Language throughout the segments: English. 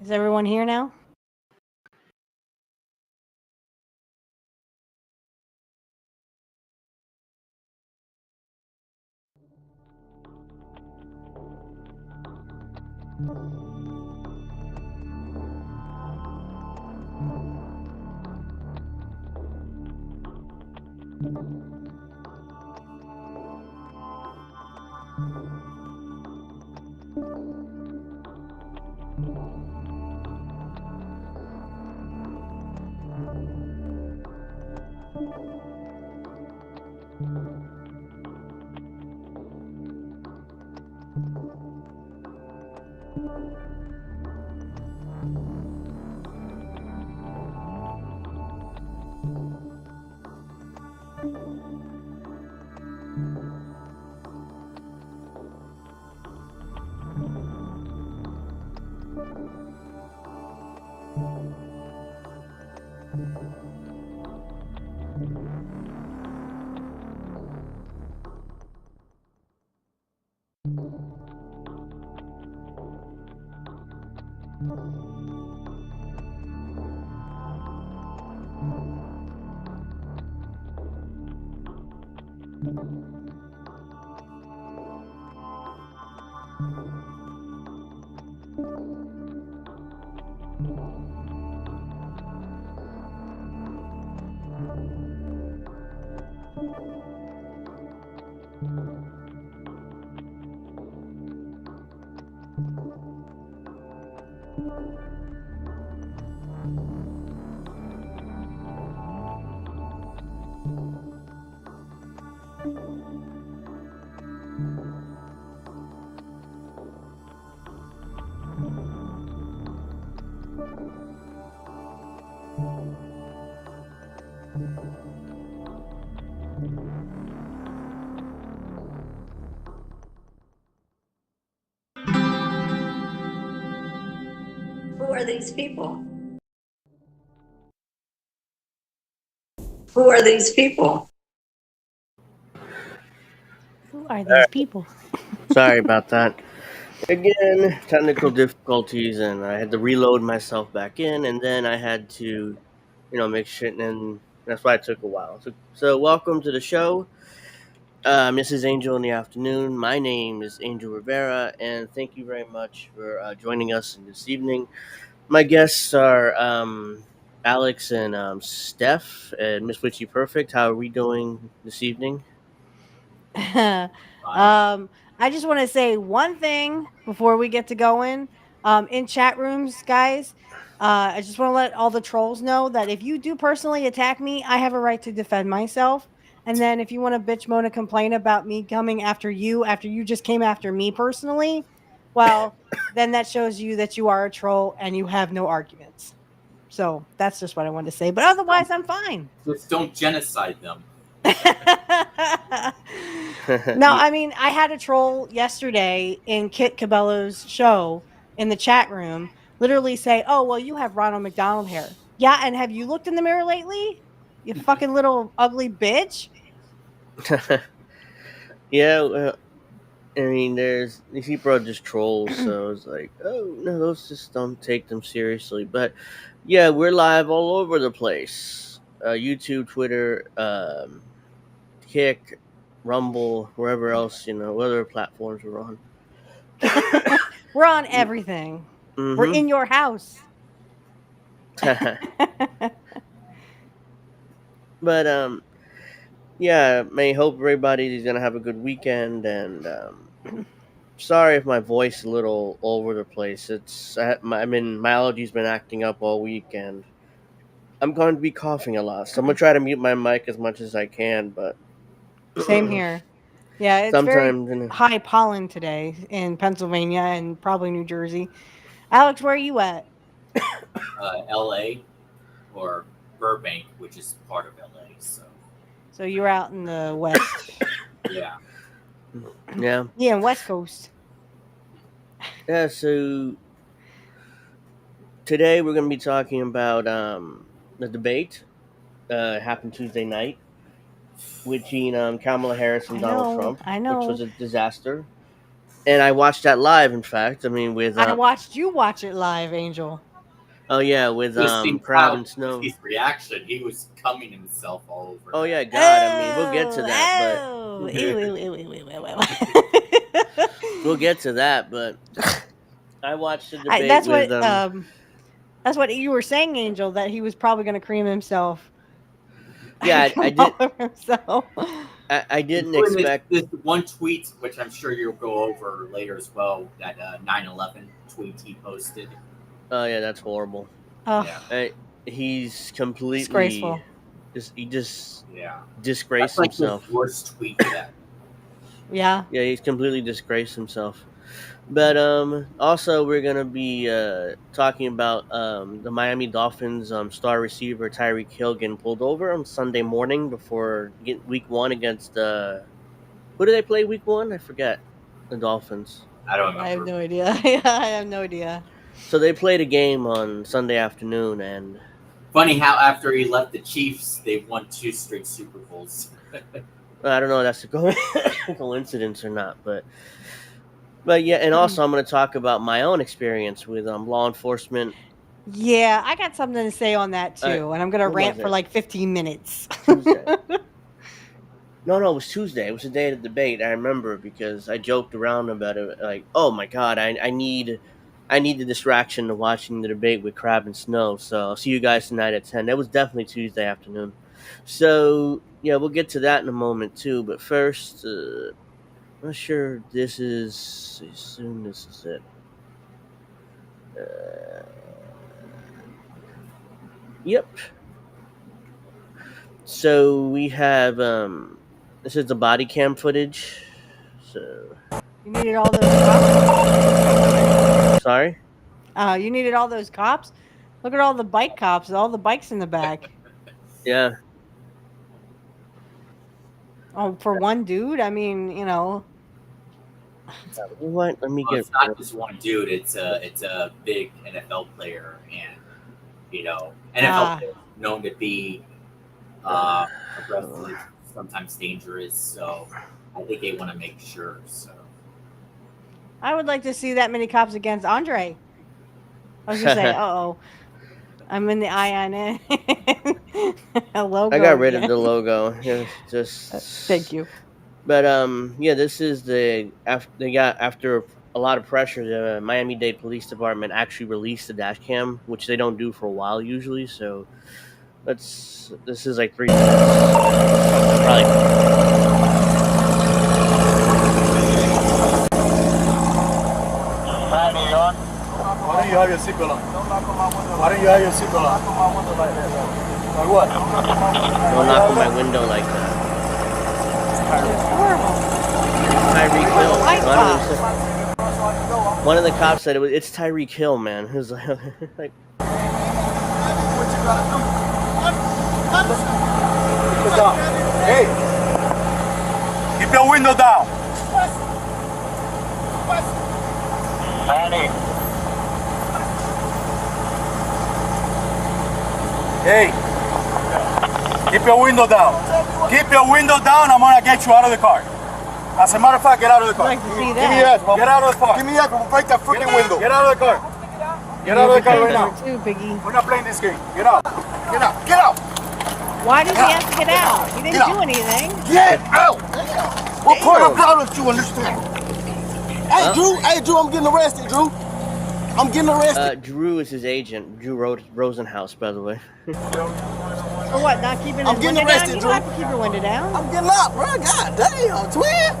Is everyone here now? Who are these people? Who are these people? Who are these people? Sorry about that. Again, technical difficulties, and I had to reload myself back in, and then I had to, make shit, and that's why it took a while. So welcome to the show. This is Angel in the Afternoon. My name is Angel Rivera, and thank you very much for joining us this evening. My guests are Alex and Steph and Miss Witchy Perfect. How are we doing this evening? I just want to say one thing before we get to going. In chat rooms, guys, I just want to let all the trolls know that if you do personally attack me, I have a right to defend myself. And then if you want to bitch moan and complain about me coming after you just came after me personally, well, then that shows you that you are a troll and you have no arguments. So that's just what I wanted to say. But otherwise, I'm fine. Just don't genocide them. No, I mean, I had a troll yesterday in Kit Cabello's show in the chat room literally say, "Oh, well, you have Ronald McDonald hair." Yeah, and have you looked in the mirror lately? You fucking little ugly bitch. Yeah, I mean, there's these people are just trolls, so it's like, oh no, let's just don't take them seriously. But yeah, we're live all over the place: YouTube, Twitter, Kick, Rumble, wherever else other platforms we're on. We're on everything. We're Mm-hmm. in your house. But yeah, may hope everybody's gonna have a good weekend. And sorry if my voice is a little all over the place. I mean, my allergies been acting up all week, and I'm going to be coughing a lot. So I'm gonna try to mute my mic as much as I can. But Same here. Yeah, it's very sometimes, high pollen today in Pennsylvania and probably New Jersey. Alex, where are you at? L.A. or Burbank, which is part of L.A. So you're out in the west. Yeah. yeah, Yeah, West Coast. yeah. So today we're gonna be talking about the debate happened Tuesday night between Kamala Harris and Donald Trump, I which was know. a disaster. and I watched that live. In fact, I mean, with I watched you watch it live, Angel. oh yeah, with You seen Crab and Snow. his reaction. He was cumming himself all over. Oh that. yeah, God. I mean, we'll get to that, but Oh, ew, ew, ew, ew, ew, ew. we'll get to that. But I watched the debate That's with that's what you were saying, Angel, that he was probably going to cream himself. Yeah, I Come did. all over himself. I didn't Including expect. this one tweet, which I'm sure you'll go over later as well. That 9/11 tweet he posted. Oh yeah, that's horrible. Oh, Yeah, He's completely disgraceful. he just yeah. disgraced That's like himself. the worst tweet yet. Yeah. Yeah, he's completely disgraced himself. But also we're gonna be talking about the Miami Dolphins star receiver Tyreek Hill getting pulled over on Sunday morning before week one against who did they play week one? I forget. The Dolphins. I don't I have remember. no idea. I have no idea. So they played a game on Sunday afternoon, and Funny how after he left the Chiefs, they won 2 straight Super Bowls. I don't know if that's a coincidence or not, but yeah, and also I'm going to talk about my own experience with law enforcement. Yeah, I got something to say on that too, and I'm gonna when rant was for it? like 15 minutes. Tuesday. No, it was Tuesday. It was the day of the debate. I remember because I joked around about it, like, "Oh my God, I need the distraction of watching the debate with Crab and Snow." So I'll see you guys tonight at 10. That was definitely Tuesday afternoon. So yeah, we'll get to that in a moment too. But first, I'm not sure this is. I assume this is it. Yep. So we have this is the body cam footage. So You needed all those cops. sorry. You needed all those cops. Look at all the bike cops, all the bikes in the back. Yeah. Oh, for one dude. I mean, What? Let me Well, get. it's not just one dude. It's a big NFL player, and NFL players known to be aggressive, sometimes dangerous. So I think they want to make sure. So I would like to see that many cops against Andre. I was gonna say, I'm in the INN logo. I got rid of again. the logo. Yeah, just Thank you. But yeah, this is after a lot of pressure, the Miami-Dade Police Department actually released the dash cam, which they don't do for a while usually. So this is like 3 minutes. Probably. Why don't you have your seatbelt on? Why don't you have your seatbelt on? Like what? Don't knock on my window like that. It's horrible. Tyreek Hill. White One of the cops said it's Tyreek Hill, man. It was like, What you gotta do? Keep it down. Hey! Keep your window down. Hey! Keep your window down. Keep your window down. I'm gonna get you out of the car. As a matter of fact, get out of the car. I'd like to see Give that. me your ass, get out of the car. Give me your ass, we'll break that freaking window. Get out of the car. Get out of the car right now. Too, Biggie. We're not playing this game. Get out. Get out. Get out. Why does he have to get out? He didn't Get do out. anything. Get out. What part of problem do you understand? Hey, Drew, I'm getting arrested, Drew. I'm getting arrested. Drew is his agent. Drew Rosenhaus, by the way. For what? Not keeping his I'm getting window down? arrested, You Drew. don't have to keep your window down. I'm getting out, bro. God damn, twin.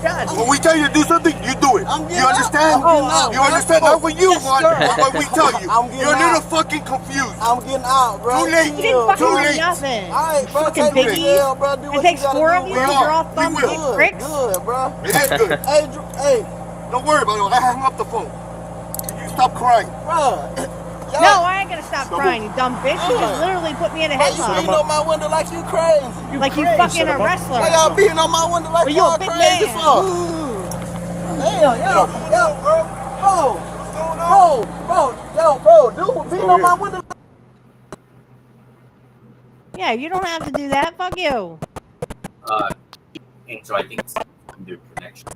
God When we tell you to do something, you do it. I'm getting You understand? out. I'm getting out, You bro. understand? Not when you Yes, want, sir. but when we tell you. I'm getting You're a little out. fucking confused. I'm getting out, bro. Too late. You didn't fucking Too do late. nothing. All right, bro. Fucking take me to Biggie. jail, bro. Do It what takes you gotta 4 do. of you. We You're are. all We thumb will. dick pricks. Good, bro. It is good. Hey, Drew, hey, Don't worry about it. I hung up the phone. You stop crying. bro. No, I ain't gonna stop crying, you dumb bitch. You just literally put me in a Why you beating headlock. on my window like you crazy? Like you fucking a wrestler. Why y'all beating on my window like Well, you a y'all big crazy man. for? Bro, dude, beating on my window. Yeah, you don't have to do that. Fuck you. and so I think it's under connection.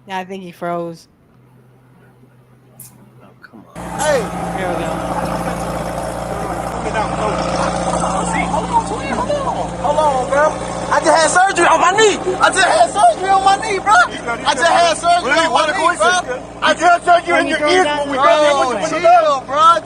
Yeah, I think he froze. Oh, come on. Hey. There we go. Hold on, bro. I just had surgery on my knee. I just had surgery on my knee, bro. I just had surgery on my knee, bro. I just had surgery in your ears when we got there. Chill, bro.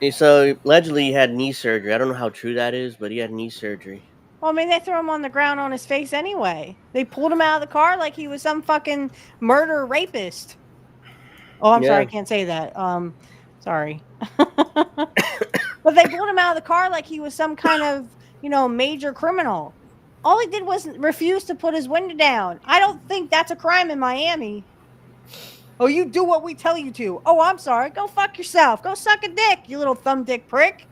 Chill. So allegedly he had knee surgery. I don't know how true that is, but he had knee surgery. Well, I mean, they threw him on the ground on his face anyway. They pulled him out of the car like he was some fucking murder rapist. Oh, I'm sorry, I can't say that. Sorry. But they pulled him out of the car like he was some kind of, major criminal. All he did was refuse to put his window down. I don't think that's a crime in Miami. Oh, you do what we tell you to. Oh, I'm sorry. Go fuck yourself. Go suck a dick, you little thumb dick prick.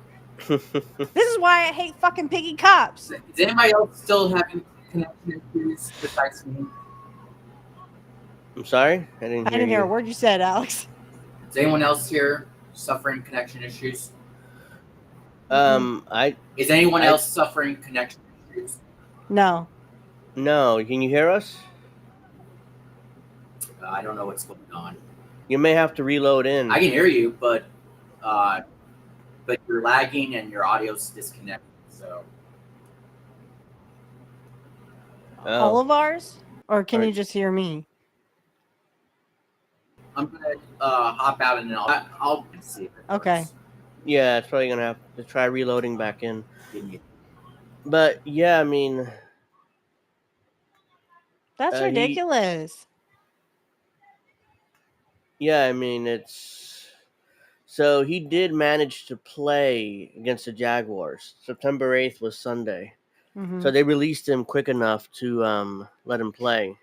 This is why I hate fucking piggy cops. Is anybody else still having connection issues besides me? I'm sorry? I didn't hear a word you said, Alex. Is anyone else here suffering connection issues? Is anyone else suffering connection issues? No. No. Can you hear us? I don't know what's going on. You may have to reload in. I can hear you, but you're lagging and your audio's disconnected. So. All of ours? Or can you just hear me? I'm gonna hop out and then I'll see if it works. Okay. Yeah, it's probably gonna have to try reloading back in. But yeah, I mean, that's ridiculous. Yeah, I mean it's. So he did manage to play against the Jaguars. September 8th was Sunday. Mm-hmm. So they released him quick enough to let him play.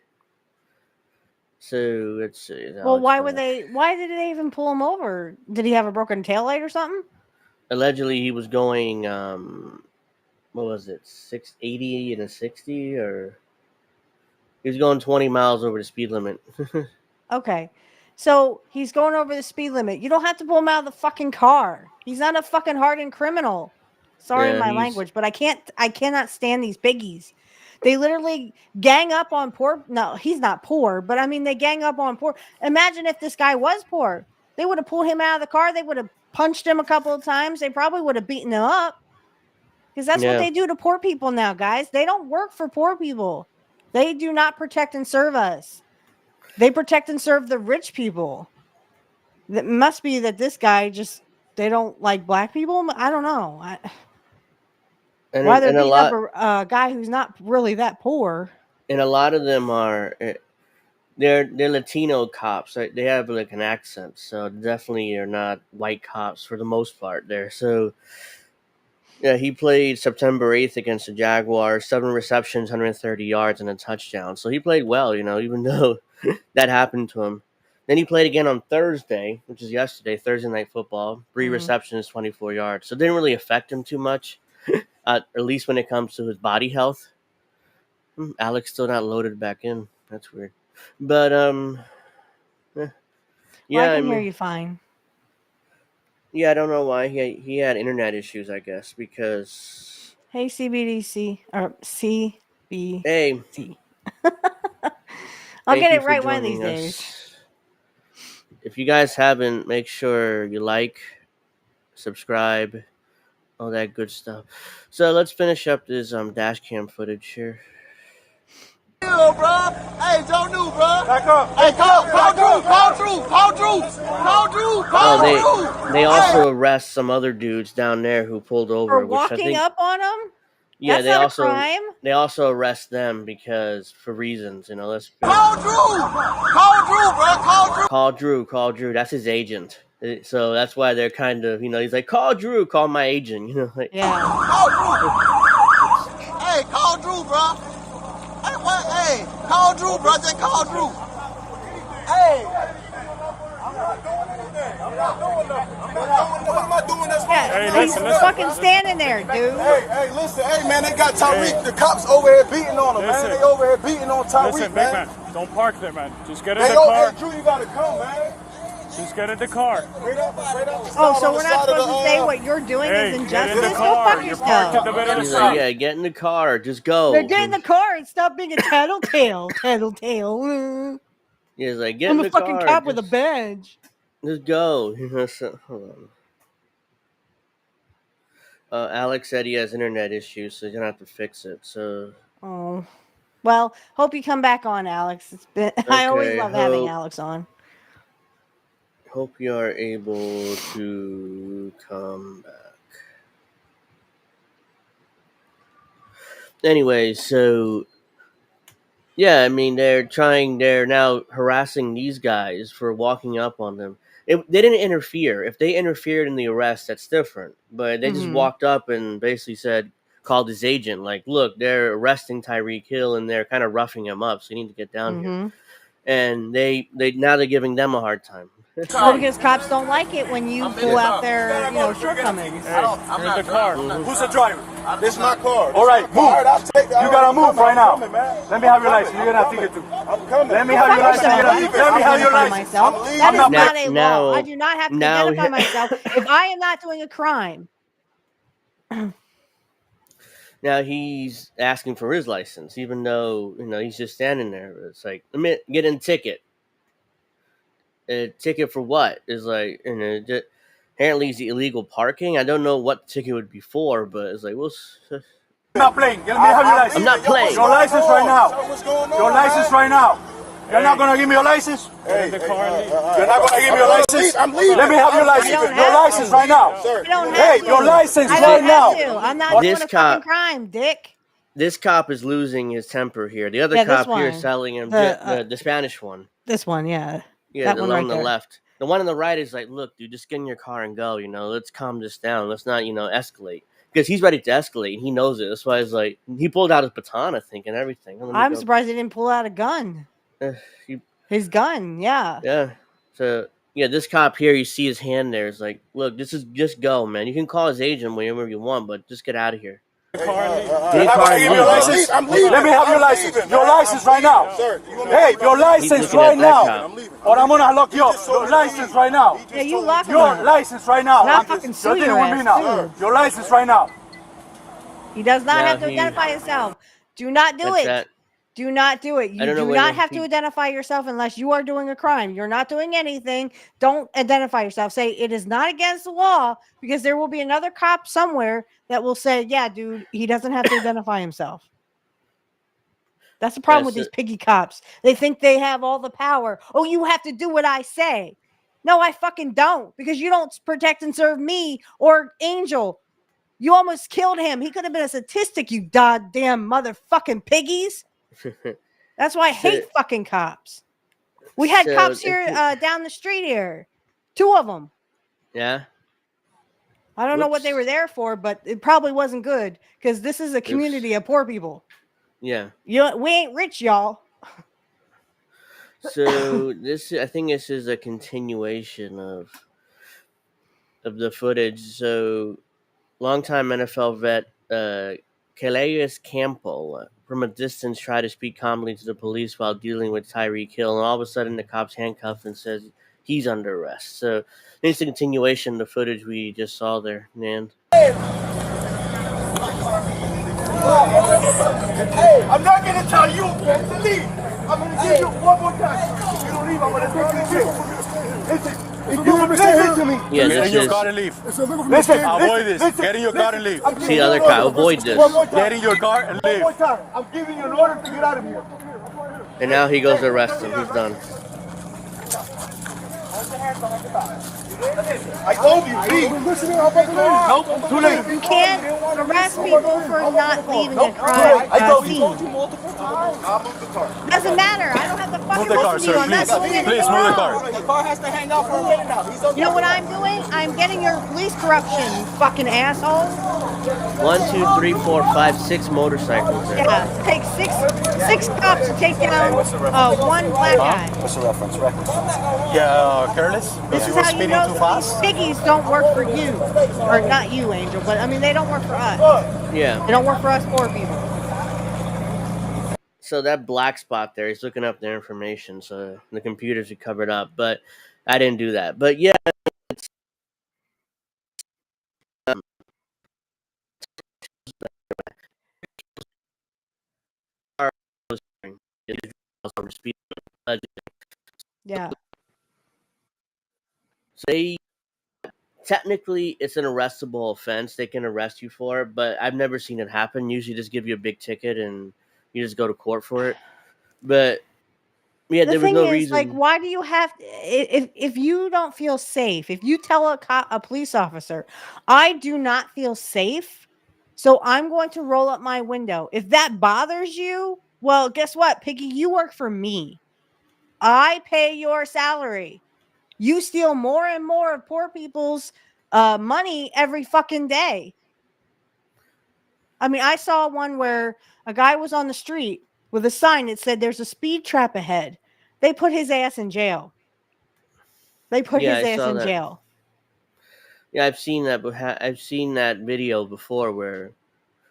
So let's see. Well, why did they even pull him over? Did he have a broken taillight or something? Allegedly he was going what was it, 680 and a 60, or he was going 20 miles over the speed limit. Okay. So he's going over the speed limit. You don't have to pull him out of the fucking car. He's not a fucking hardened criminal. Sorry, my language, but I cannot stand these piggies. They literally gang up on poor. No, he's not poor, but I mean, they gang up on poor. Imagine if this guy was poor. They would have pulled him out of the car. They would have punched him a couple of times. They probably would have beaten him up. Because that's what they do to poor people now, guys. They don't work for poor people. They do not protect and serve us. They protect and serve the rich people. It must be that this guy they don't like black people. I don't know. Why they're beating up a guy who's not really that poor. And a lot of them are, they're Latino cops. Right? They have like an accent, so definitely are not white cops for the most part there. So yeah, he played September 8th against the Jaguars, 7 receptions, 130 yards, and a touchdown. So he played well, even though that happened to him. Then he played again on Thursday, which is yesterday, Thursday Night Football. 3 receptions, 24 yards. So it didn't really affect him too much, at least when it comes to his body health. Alex still not loaded back in. That's weird. But, yeah, I can hear you fine. Yeah, I don't know why he had internet issues, I guess, because... Hey, CBDC, or CBC. Hey. I'll get it right one of these days. If you guys haven't, make sure you like, subscribe, all that good stuff. So let's finish up this dash cam footage here. Chill, bro. Hey, don't do, bro. Back up. Hey, call Drew. They also arrest some other dudes down there who pulled over. For walking up on them? Yeah, That's not a crime. They also arrest them because for reasons, let's call Drew, bro. Call Drew. That's his agent. So that's why they're kind of, he's like, call Drew, call my agent. Yeah. Call Drew. Hey, call Drew, bro. Hey, what? Hey, call Drew, bro. Just call Drew. Hey. I'm not doing nothing. What am I doing this for? Yeah, he's fucking standing there, dude. Hey, listen. Hey, man, they got Tyreek. The cops over here beating on him, man. They over here beating on Tyreek, listen, man. Big man, don't park there, man. Just get in the car. Hey, Drew, you gotta come, man. Just get in the car. Oh, so we're not supposed to say what you're doing is injustice? Go fuck yourself. Yeah, get in the car. Just go. Get in the car and stop being a tattletale. He's like, get I'm in a the fucking car. cop with a badge. Just go. Hold on. Alex said he has internet issues, so he's gonna have to fix it. So. Oh. Well, hope you come back on, Alex. It's been I always Okay, love having Alex on. hope you are able to come back. Anyway, so yeah, I mean they're now harassing these guys for walking up on them. They didn't interfere. If they interfered in the arrest, that's different. But they just Mhm. walked up and basically called his agent, like, look, they're arresting Tyreek Hill and they're kind of roughing him up, so you need to get down here. Mhm. And they're giving them a hard time. Well, because cops don't like it when you I'm in pull the out car. You their, gotta go to shortcomings. I'm not the car. Mhm. Who's the driver? This is my car. All right, move. You gotta move right now. Let me have your license. You're gonna have to get to. I'm coming. Let me have your license. Let me have your Identify license. myself. That is not a law. I do not have to now- identify myself if I am not doing a crime. Now he's asking for his license, even though he's just standing there. It's like, let me get a ticket. A ticket for what? Is like, apparently it's illegal parking. I don't know what the ticket would be for, but it's like, well, I'm not playing. Let me have your license. I'm not playing. Your license right now. Your license right now. You're not gonna give me your license? You're not gonna give me your license? I'm leaving. Let me have your license. don't Your have license to. right now. I don't have Hey, to. your license I right don't now. have to. I'm not This doing a cop- fucking crime, dick. This cop is losing his temper here. The other Yeah, this cop here is one. telling him the Spanish one. This one, yeah. Yeah, That the one one right on the there. left. The one on the right is like, look, dude, just get in your car and go. Let's calm this down. Let's not, escalate. Because he's ready to escalate, and he knows it. That's why he's like, he pulled out his baton, I think, and everything. Let me I'm go. surprised he didn't pull out a gun. He- His gun, yeah. yeah. So yeah, this cop here, you see his hand there. Is like, look, just go, man. You can call his agent whenever you want, but just get out of here. You're not gonna give me your license? I'm leaving. Let me have your license. Your license right now. Hey, your license looking at right that now. cop. Or I'm gonna lock you up. Your license right now. Yeah, you lock him Your up. license right now. Not fucking sue You're dealing your with me ass, now. too. Your license right now. He does not Now have to he- identify himself. Do not do What's it. that? Do not do it. I You don't know do whether not have to he- identify yourself unless you are doing a crime. You're not doing anything. Don't identify yourself. Say it is not against the law, because there will be another cop somewhere that will say, yeah, dude, he doesn't have to identify himself. That's the problem with That's these piggy cops. They think they have all the power. Oh, you have to do what I say. No, I fucking don't, because you don't protect and serve me or Angel. You almost killed him. He could have been a statistic, you goddamn motherfucking piggies. That's why I hate fucking cops. We had cops here down the street here. 2 of them. Yeah. I don't know what they Whoops. were there for, but it probably wasn't good, because this is a community of poor people. Yeah. We ain't rich, y'all. So I think this is a continuation of the footage. So longtime NFL vet Calais Campbell from a distance tried to speak calmly to the police while dealing with Tyreek Hill, and all of a sudden the cops handcuff and says he's under arrest. So it's a continuation of the footage we just saw there, Nan. Hey, I'm not gonna tell you to leave. I'm gonna give you one more time. If you don't leave, I'm gonna take you to jail. Listen, if you listen to me, Yeah, get in your car and leave. Listen, avoid this. Get in your car and leave. See the other guy, avoid this. Get in your car and leave. One more time. I'm giving you an order to get out of here. And now he goes to arrest him. He's done. I told you, leave. Nope, too late. You can't arrest people for not leaving a crime I told you. scene. I'll move the car. Doesn't matter. I don't have to fucking Move the car, listen to you. sir, I'm not please. doing anything Please move the wrong. car. The car has to hang out for a minute now. He's okay. You know what I'm doing? I'm getting your police corruption, you fucking asshole. 1, 2, 3, 4, 5, 6 motorcycles there. Yeah, it takes six cops to take down one black guy. What's the reference? Yeah, careless. This is how you know that these piggies don't work for you. Or not you, Angel, but I mean, they don't work for us. Yeah. They don't work for us poor people. So that black spot there, he's looking up their information, so the computers are covered up. But I didn't do that. But yeah, it's, Yeah. So they technically it's an arrestable offense. They can arrest you for it, but I've never seen it happen. Usually, just give you a big ticket and you just go to court for it. But yeah, The there was thing no is, like, reason. why do you have if you don't feel safe, if you tell a police officer, I do not feel safe, so I'm going to roll up my window. If that bothers you, well, guess what, Piggy, you work for me. I pay your salary. You steal more and more of poor people's money every fucking day. I mean, I saw one where a guy was on the street with a sign that said there's a speed trap ahead. They put his ass in jail. They put Yeah, his I ass saw in that. jail Yeah, I've seen that. But I've seen that video before where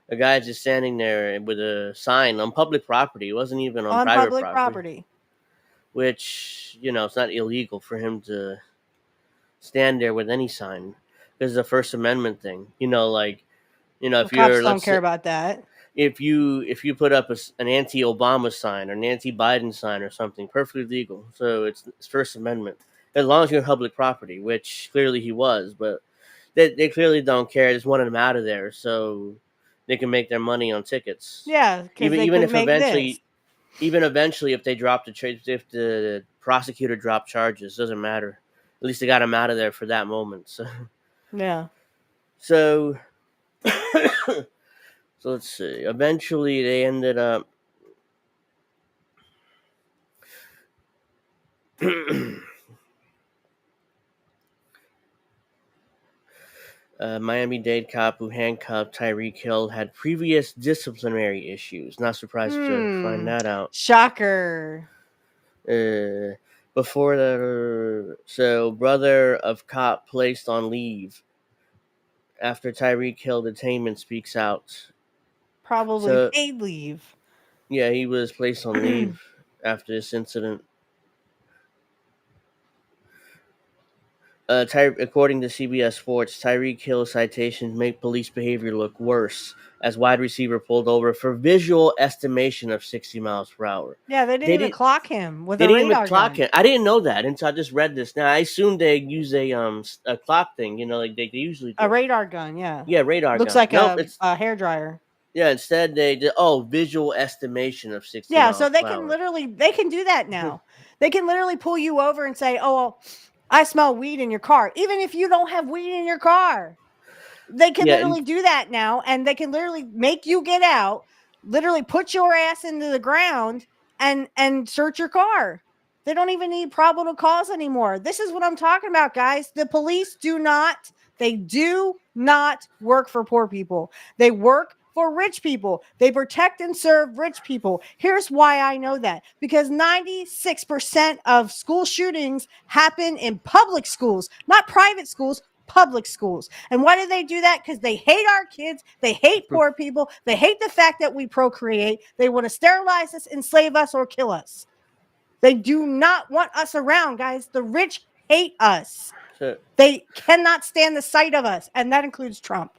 a guy's just standing there with a sign on public property. It wasn't even on on private public property, property. which it's not illegal for him to stand there with any sign. This is a First Amendment thing. Well, If cops you're don't let's care say about that. if you put up an anti-Obama sign or an anti-Biden sign or something, perfectly legal. So it's First Amendment as long as you're public property, which clearly he was, but they clearly don't care. They just wanted him out of there so they can make their money on tickets. Yeah, because Even they even could if make this. eventually if they drop if the prosecutor dropped charges, doesn't matter. At least they got him out of there for that moment. So Yeah. so so let's see. Eventually they ended up Miami-Dade cop who handcuffed Tyreek Hill had previous disciplinary issues. Not surprised to find Hmm. that out. Shocker. Uh, before the so brother of cop placed on leave after Tyreek Hill detainment speaks out. Probably So paid leave. yeah, he was placed on leave after this incident. According to CBS Sports, Tyreek Hill citations make police behavior look worse as wide receiver pulled over for visual estimation of 60 miles per hour. Yeah, they didn't They even didn't. clock him with They a didn't even radar clock gun. it. I didn't know that until I just read this. Now I assume they use a clock thing. Like they usually A do. radar gun, yeah. Yeah, radar Looks gun. like Nope, it's a hair dryer. yeah. Instead they did visual estimation of 60 Yeah, so miles they per can hour. literally they can do that now. They can literally pull you over and say, "Oh, well, I smell weed in your car," even if you don't have weed in your car. They can Yeah, and literally do that now, and they can literally make you get out, literally put your ass into the ground and search your car. They don't even need probable cause anymore. This is what I'm talking about, guys. The police do not work for poor people. They work for rich people. They protect and serve rich people. Here's why I know that, because 96% of school shootings happen in public schools, not private schools, public schools. And why do they do that? Because they hate our kids. They hate poor people. They hate the fact that we procreate. They want to sterilize us, enslave us, or kill us. They do not want us around, guys. The rich hate us. so They cannot stand the sight of us, and that includes Trump.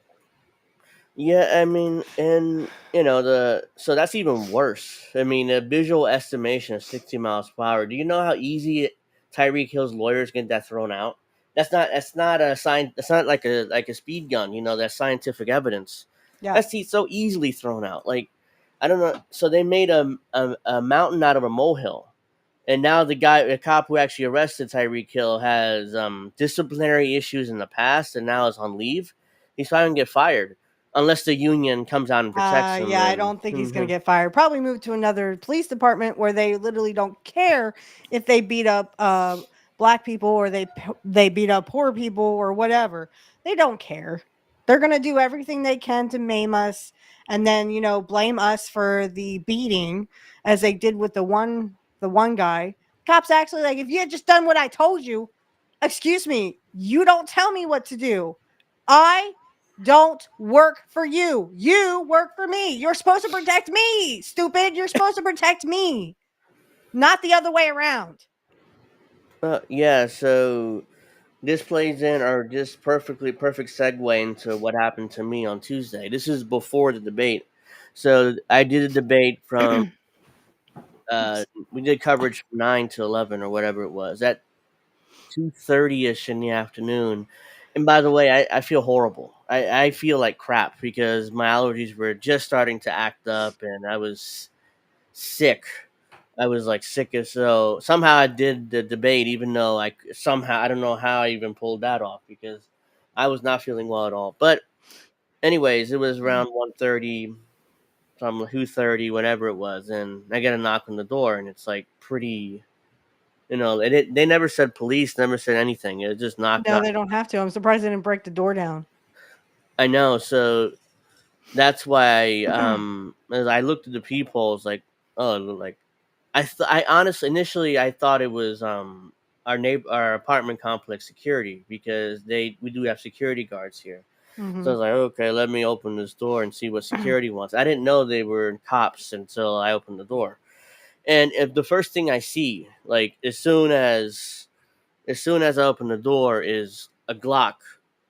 yeah, I mean, and so that's even worse. I mean, a visual estimation of 60 miles per hour. Do you know how easy Tyreek Hill's lawyers get that thrown out? That's not a sign. That's not like a speed gun. That's scientific evidence. Yeah. That's so easily thrown out. Like I don't know. So they made a mountain out of a molehill. And now the cop who actually arrested Tyreek Hill has disciplinary issues in the past, and now is on leave. He's probably gonna get fired unless the union comes out and protects him. Yeah, I And don't think he's going to get fired. Probably move to another police department where they literally don't care if they beat up black people or they beat up poor people or whatever. They don't care. They're going to do everything they can to maim us and then, blame us for the beating as they did with the one guy. Cops actually like, if you had just done what I told you, excuse me, you don't tell me what to do. I don't work for you. You work for me. You're supposed to protect me, stupid. You're supposed to protect me, not the other way around. yeah, so this plays in or just perfect segue into what happened to me on Tuesday. This is before the debate. So I did a debate from we did coverage from 9 to 11 or whatever it was. At 2:30ish in the afternoon. And by the way, I feel horrible. I feel like crap because my allergies were just starting to act up and I was sick. I was like sick as so. Somehow I did the debate, even though somehow I don't know how I even pulled that off because I was not feeling well at all. But anyways, it was around 1:30, some 2:30, whatever it was, and I get a knock on the door, and it's like pretty. They never said police, never said anything. It was just knock, No, knock. they don't have to. I'm surprised they didn't break the door down. I know, so that's why as I looked at the peepholes, like, oh, like I honestly initially I thought it was our apartment complex security because we do have security guards here. So I Mm-hmm. was like, okay, let me open this door and see what security wants. I didn't know they were cops until I opened the door. And if the first thing I see, like as soon as I open the door, is a Glock,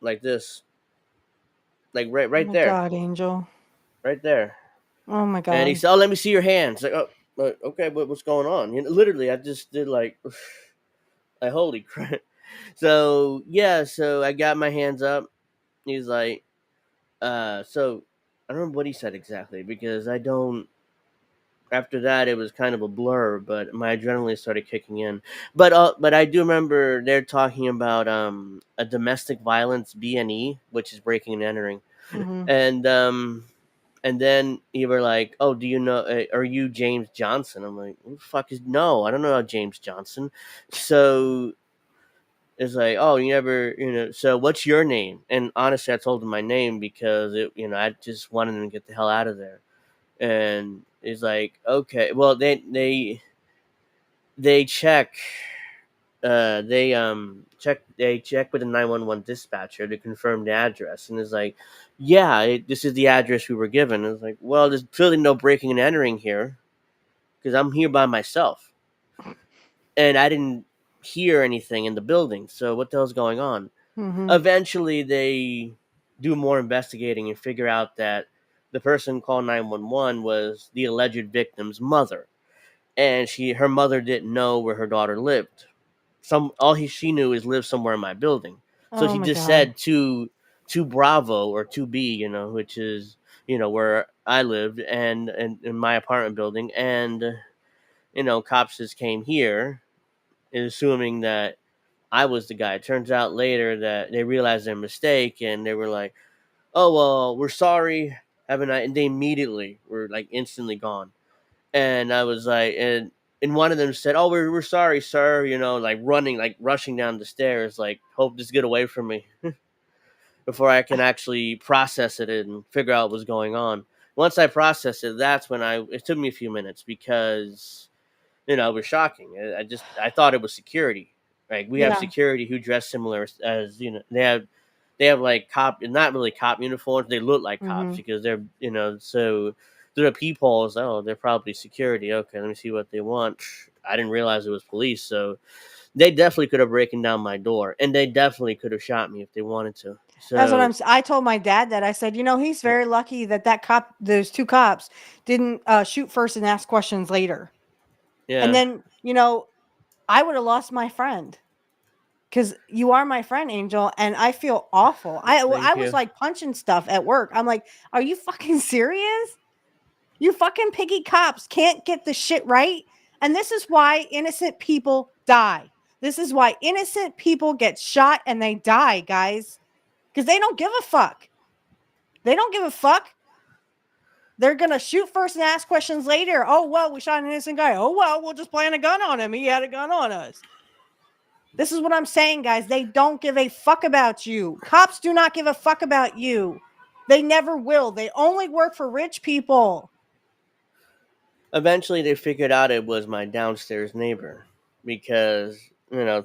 like this, like right Oh right my there, God, Angel. right there. Oh my And he God. said, "Oh, let me see your hands." Like, oh, okay, what's going on? Literally, I just did like holy crap. So yeah, so I got my hands up. He's like, so I don't remember what he said exactly because I don't. After that, it was kind of a blur, but my adrenaline started kicking in. But I do remember they're talking about a domestic violence BNE, which is breaking and entering, Mm-hmm. and then you were like, "Oh, do you know? Are you James Johnson?" I'm like, "Who the fuck is no? I don't know James Johnson." So it's like, "Oh, you never, So what's your name?" And honestly, I told him my name because I just wanted him to get the hell out of there. And he's like, "Okay, well, they check." They check with the 911 dispatcher to confirm the address, and it's like, yeah, this is the address we were given. It's like, well, there's clearly no breaking and entering here because I'm here by myself, and I didn't hear anything in the building. So what the hell's going on? Mm-hmm. Eventually, they do more investigating and figure out that the person called 911 was the alleged victim's mother, and her mother didn't know where her daughter lived. She knew is live somewhere in my building. So Oh she my just God. said to Bravo or to B, which is where I lived and in my apartment building, and cops just came here, assuming that I was the guy. It turns out later that they realized their mistake and they were like, "Oh well, we're sorry, have a night," and they immediately were like instantly gone. And I was like, and one of them said, "Oh, we're sorry, sir," like running, like rushing down the stairs, like hope just get away from me before I can actually process it and figure out what's going on. Once I processed it, that's when it took me a few minutes because it was shocking. I thought it was security. Like we have Yeah. security who dress similar as they have like cop, not really cop uniforms. They look like cops Mm-hmm. because they're so through the peepholes. Oh, they're probably security. Okay, let me see what they want. I didn't realize it was police, so they definitely could have broken down my door, and they definitely could have shot me if they wanted to. That's what So I told my dad that I said, he's very lucky that those two cops didn't shoot first and ask questions later. And yeah, then, I would have lost my friend because you are my friend, Angel, and I feel awful. I thank was you. like punching stuff at work. I'm like, are you fucking serious? You fucking piggy cops can't get the shit right. And this is why innocent people die. This is why innocent people get shot and they die, guys, because they don't give a fuck. They don't give a fuck. They're going to shoot first and ask questions later. Oh, well, we shot an innocent guy. Oh, well, we'll just plant a gun on him. He had a gun on us. This is what I'm saying, guys. They don't give a fuck about you. Cops do not give a fuck about you. They never will. They only work for rich people. Eventually, they figured out it was my downstairs neighbor because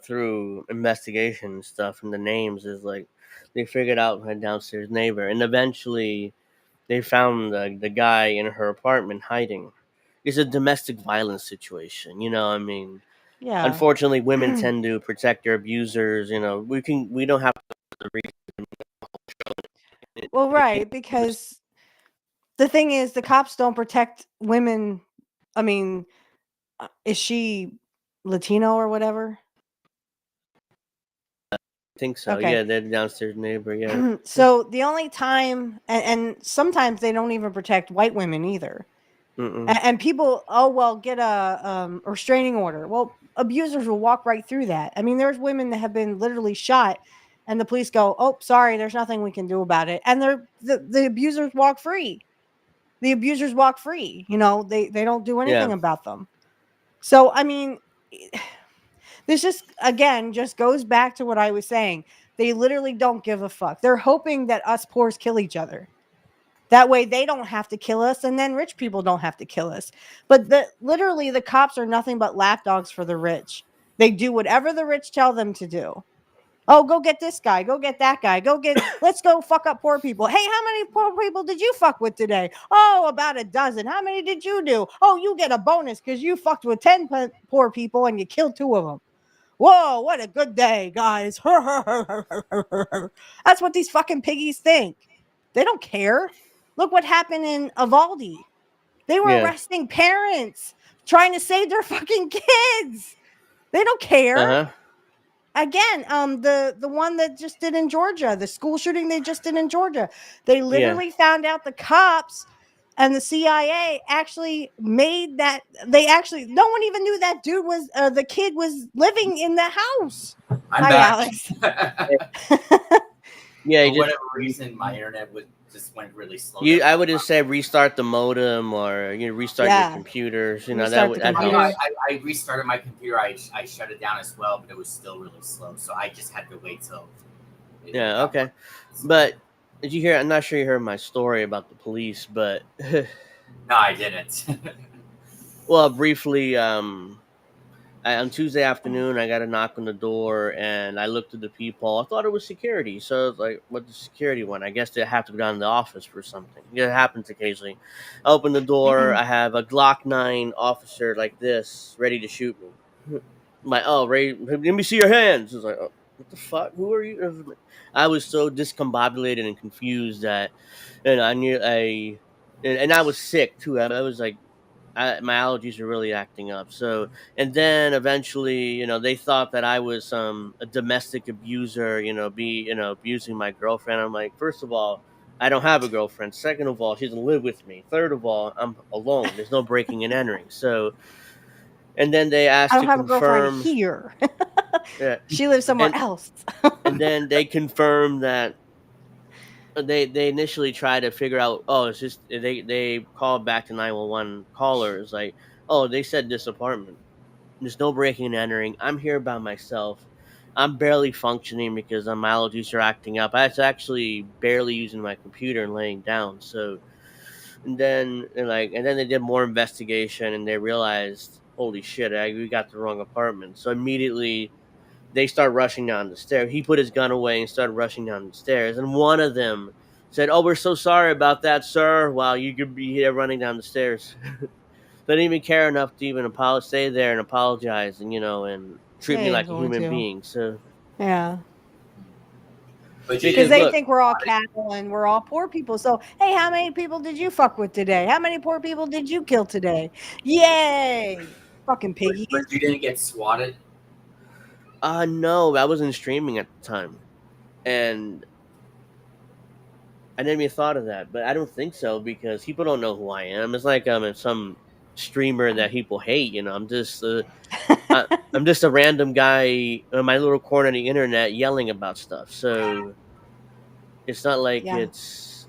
through investigation and stuff, and the names is like they figured out my downstairs neighbor, and eventually they found the guy in her apartment hiding. It's a domestic violence situation, I mean, Yeah. unfortunately, women tend to protect their abusers. We don't have to read it. Well, right, because the thing is the cops don't protect women. I mean, Is she Latino or whatever? I think so. Okay. Yeah, they're the downstairs neighbor. Yeah. So the only time, and sometimes they don't even protect white women either. Mm-mm. And people, oh well, get a restraining order. Well, abusers will walk right through that. I mean, there's women that have been literally shot, and the police go, "Oh, sorry, there's nothing we can do about it," and the abusers walk free. The abusers walk free. You know, they don't do anything Yeah. about them. So I mean, this just again just goes back to what I was saying. They literally don't give a fuck. They're hoping that us poors kill each other. That way they don't have to kill us, and then rich people don't have to kill us. But literally the cops are nothing but lapdogs for the rich. They do whatever the rich tell them to do. Oh, go get this guy, go get that guy, let's go fuck up poor people. Hey, how many poor people did you fuck with today? Oh, about a dozen. How many did you do? Oh, you get a bonus because you fucked with 10 poor people and you killed 2 of them. Whoa, what a good day, guys. That's what these fucking piggies think. They don't care. Look what happened in Uvalde. They were Yeah. arresting parents trying to save their fucking kids. They don't care. Uh huh. Again, the one that just did in Georgia, the school shooting they just did in Georgia. They literally found out the cops and the CIA actually made that. No one even knew that dude was the kid was living in the house. I'm Hi, back. Alex. Yeah. For whatever reason, my internet just went really slow. I would just say restart the modem or restart your computers. You know, Restart that the helps. I restarted my computer. I shut it down as well, but it was still really slow. So I just had to wait till. Yeah. Okay. But did you hear? I'm not sure you heard my story about the police, but No, I didn't. well, briefly, on Tuesday afternoon, I got a knock on the door, and I looked at the peephole. I thought it was security, so I was like, "What the security one?" I guess they have to go down to the office for something. Yeah, it happens occasionally. I open the door. I have a Glock 9 officer like this, ready to shoot me. Let me see your hands. I was like, oh, "What the fuck? Who are you?" I was so discombobulated and confused that, and I was sick too. I was like, my allergies are really acting up. So, and then eventually, they thought that I was a domestic abuser, abusing my girlfriend. I'm like, first of all, I don't have a girlfriend. Second of all, she doesn't live with me. Third of all, I'm alone. There's no breaking and entering. So, and then they asked I don't to have a girlfriend confirm. here. Yeah, She lives somewhere and else. and then they confirmed that they initially tried to figure out. Oh, it's just they called back to 911 callers like, oh, they said this apartment. There's no breaking and entering. I'm here by myself. I'm barely functioning because my allergies are acting up. I was actually barely using my computer and laying down. So, and then they did more investigation and they realized, holy shit, we got the wrong apartment. So immediately they start rushing down the stairs. He put his gun away and started rushing down the stairs. And one of them said, "Oh, we're so sorry about that, sir." While you could be here running down the stairs. They didn't even care enough to even stay there and apologize and treat me They like ain't a going human to. being. So Yeah. But you Because because didn't they get look, think we're all spotted. cattle and we're all poor people. So, hey, how many people did you fuck with today? How many poor people did you kill today? Yay! Fucking But you piggies. didn't get swatted. no, I wasn't streaming at the time, and I never even thought of that. But I don't think so because people don't know who I am. It's like I'm some streamer that people hate. I'm just a random guy in my little corner of the internet yelling about stuff. So it's not like Yeah. it's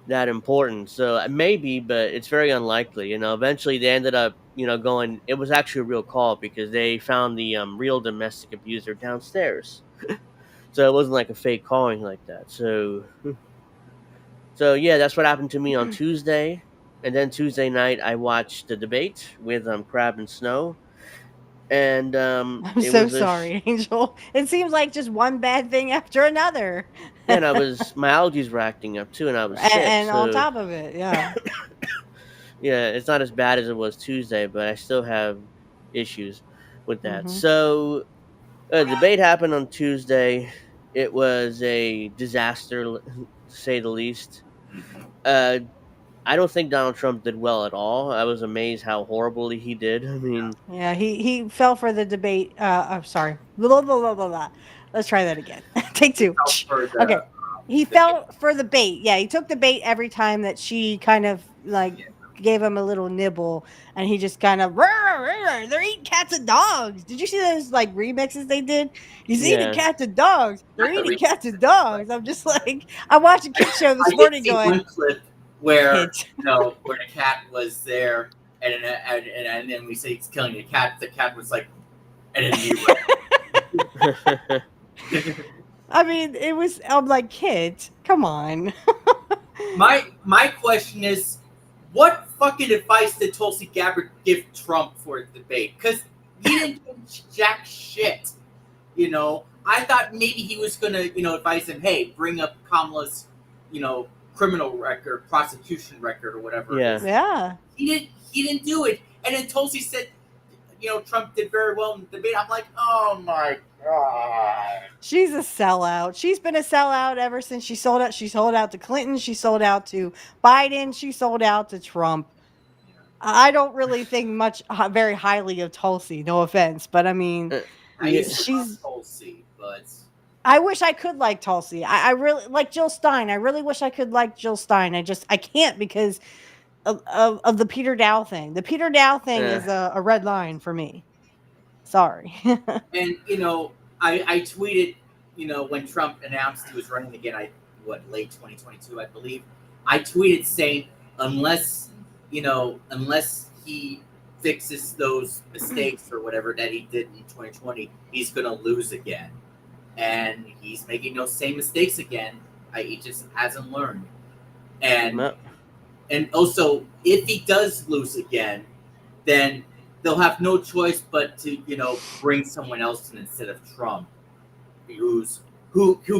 that important. So maybe, but it's very unlikely. Eventually they ended up, going. It was actually a real call because they found the real domestic abuser downstairs. So it wasn't like a fake calling like that. So yeah, that's what happened to me on Tuesday. And then Tuesday night, I watched the debate with Crab and Snow, and I'm it so was sorry, Angel. It seems like just one bad thing after another. yeah, and my allergies were acting up too, and I was sick. And on So top of it, yeah. yeah, it's not as bad as it was Tuesday, but I still have issues with that. Hmm. So, debate happened on Tuesday. It was a disaster, to say the least. Uh, I don't think Donald Trump did well at all. I was amazed how horribly he did. I mean, Yeah, he fell for the debate. I'm sorry. Blah, blah, blah, blah, blah. Let's try that again. Take He two. fell for Okay. He the bait. fell for the bait. Yeah, he took the bait every time that she kind of like Yeah. gave him a little nibble, and he just kind of they're eating cats and dogs. Did you see those like remixes they did? He's eating yeah, cats and dogs. They're Not the eating remix, cats and but dogs. I'm just like I watched a kid show I this did morning see one going clip where kids. where the cat was there, and then we say he's killing the cat. The cat was like, and then he ran. I mean, it was. I'm like kids. Come on. My question is, what fucking advice did Tulsi Gabbard give Trump for the debate? Because he didn't do jack shit. I thought maybe he was gonna, advise him, hey, bring up Kamala's, criminal record, prosecution record, or whatever. yeah. Yeah. He didn't do it. And then Tulsi said, Trump did very well in the debate. I'm like, oh my god. She's a sellout. She's been a sellout ever since she sold out. She sold out to Clinton. She sold out to Biden. She sold out to Trump. I don't really think much, very highly of Tulsi. No offense, but I mean, I used to she's. love Tulsi, but I wish I could like Tulsi. I really like Jill Stein. I really wish I could like Jill Stein. I can't because of the Peter Dow thing. The Peter Dow thing is a red line for me. Sorry. and I tweeted, when Trump announced he was running again, late 2022, I believe. I tweeted saying, unless he fixes those mistakes or whatever that he did in 2020, he's gonna lose again. And he's making those same mistakes again. He just hasn't learned. And also, if he does lose again, then they'll have no choice but to bring someone else in instead of Trump, who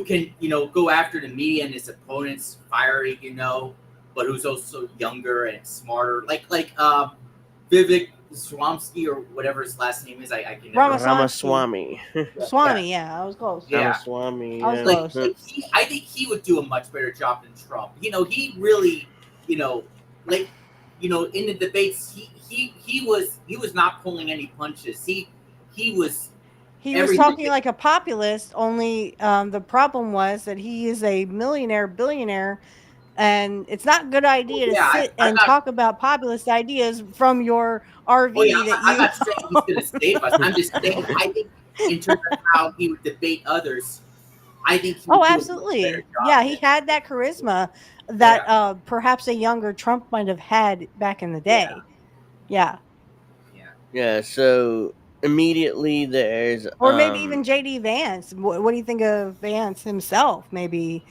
can go after the media and his opponents fiery, but who's also younger and smarter, like Vivek Swamsky or whatever his last name is. I can never Ramaswamy. Swami, yeah, I was close. Yeah. Ramaswamy. I was Yeah. close. I think he would do a much better job than Trump. He really, in the debates, he was not pulling any punches. He was talking like a populist. Only the problem was that he is a billionaire, and it's not a good idea to sit and talk about populist ideas from your RV. I'm not saying he's going to save us. I'm just saying I think in terms of how he would debate others, I think he would do absolutely. a much better job. Yeah, he had that charisma that perhaps a younger Trump might have had back in the day. Yeah. Yeah, so immediately there's Or maybe even JD Vance. What do you think of Vance himself? Maybe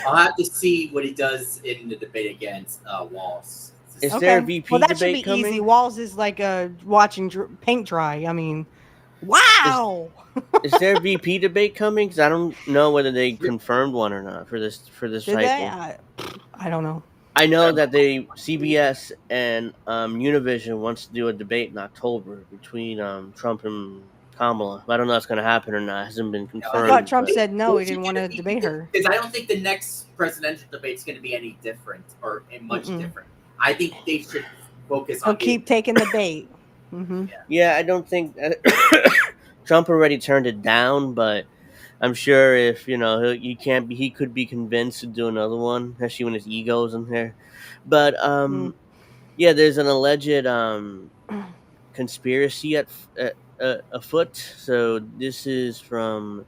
I'll have to see what he does in the debate against Walls. Is there a VP well, that debate should be coming? easy. Walls is like watching paint dry. I mean, wow. Is there a VP debate coming? Because I don't know whether they confirmed one or not for this Did cycle. they? I don't know. I know that CBS and Univision wants to do a debate in October between Trump and Kamala. I don't know if it's going to happen or not. It hasn't been confirmed. I thought Trump but- said no, he didn't want to debate her. Because I don't think the next presidential debate is going to be any different or much different. I think they should focus on. He'll keep taking the bait. Mm-hmm. Yeah, I don't think Trump already turned it down, but I'm sure if he could be convinced to do another one, especially when his ego's in there. But yeah, there's an alleged conspiracy afoot. So this is from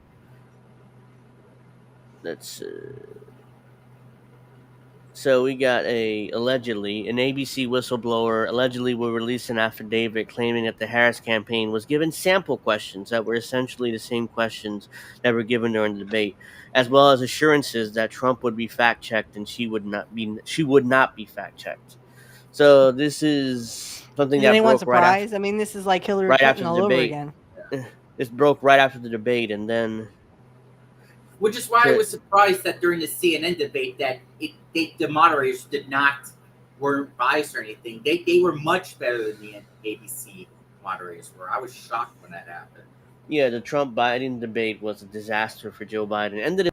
So we got allegedly an ABC whistleblower allegedly will release an affidavit claiming that the Harris campaign was given sample questions that were essentially the same questions that were given during the debate, as well as assurances that Trump would be fact checked and she would not be fact checked. So this is something that anyone broke surprised? I mean, this is like Hillary right Clinton after all the over debate. again. This broke right after the debate, and then. Which is why I was surprised that during the CNN debate that the moderators weren't biased or anything. They were much better than the ABC moderators were. I was shocked when that happened. Yeah, the Trump-Biden debate was a disaster for Joe Biden. Ended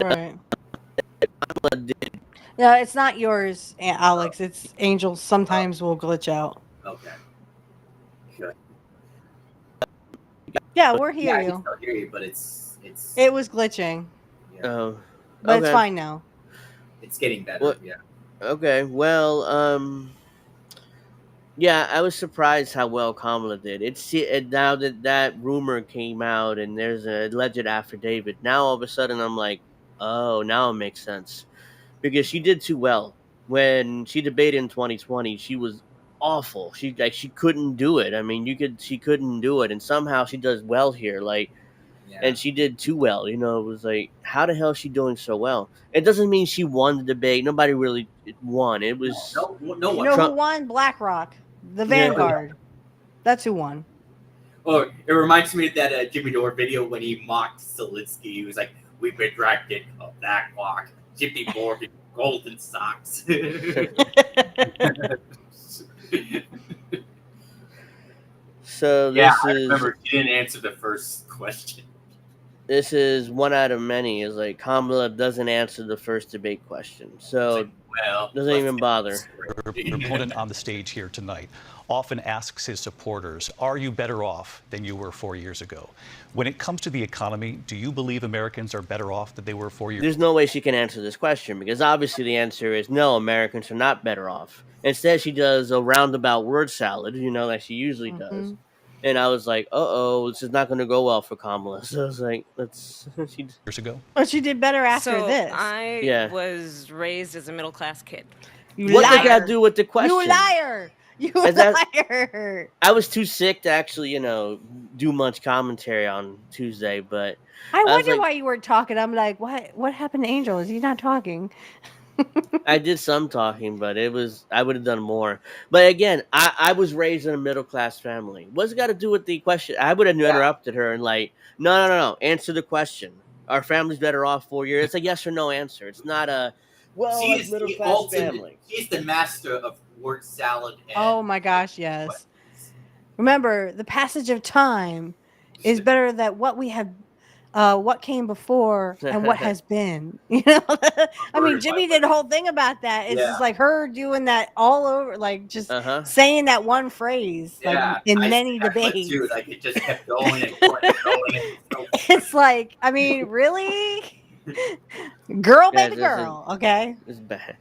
right. Kamala did No, it's not yours, Alex. It's Angel's. Sometimes will glitch out. Okay. Good. Yeah, we're Yeah, hear I can you. still hear you, but It was glitching, yeah, Oh, but it's okay. fine now. it's getting better. Well, Yeah. okay. Well, yeah, I was surprised how well Kamala did. Now that that rumor came out and there's an alleged affidavit. Now all of a sudden I'm like, oh, now it makes sense because she did too well when she debated in 2020. She was awful. She couldn't do it. I mean, she couldn't do it, and somehow she does well here. Yeah. And she did too well. It was like, how the hell is she doing so well? It doesn't mean she won the debate. Nobody really won. It was No You one. know who Trump. won? BlackRock, the Yeah. Vanguard. That's who won. Oh, it reminds me of that Jimmy Dore video when he mocked Zelensky. He was like, "We've been drafted a black walk, Jimmy Morgan, golden socks." So Yeah, this I is remember he didn't answer the first question. this is one out of many. Is like Kamala doesn't answer the first debate question, so Well, doesn't let's even get bother. this straight. Your opponent on the stage here tonight often asks his supporters, are you better off than you were 4 years ago? When it comes to the economy, do you believe Americans are better off than they were 4 years ago? There's no way she can answer this question because obviously the answer is no, Americans are not better off. Instead, she does a roundabout word salad, like she usually does. And I was like, this is not going to go well for Kamala. So I was like, she, Years ago? But she did better after So this. I Yeah. was raised as a middle class kid. You what does liar. that do with the question? You liar. You Is that- liar. I was too sick to actually, do much commentary on Tuesday, but I was wonder like- why you weren't talking. I'm like, what happened to Angel? Is he not talking? I did some talking, but I would have done more. But again, I was raised in a middle class family. What's it got to do with the question? I would have interrupted her and like, no, answer the question. Our family's better off 4 years. It's a yes or no answer. It's not a She's middle the class ultimate. family. She's the master of word salad. And Oh my gosh, yes. Remember, the passage of time is better than what we have, what came before and what has been. I mean, Jimmy did a whole thing about that. It's just like her doing that all over, like just saying that one phrase, like in many debates. Too, like it just kept going and going and going. It's like, I mean, really, girl, Yeah, baby, girl. Okay, it's bad.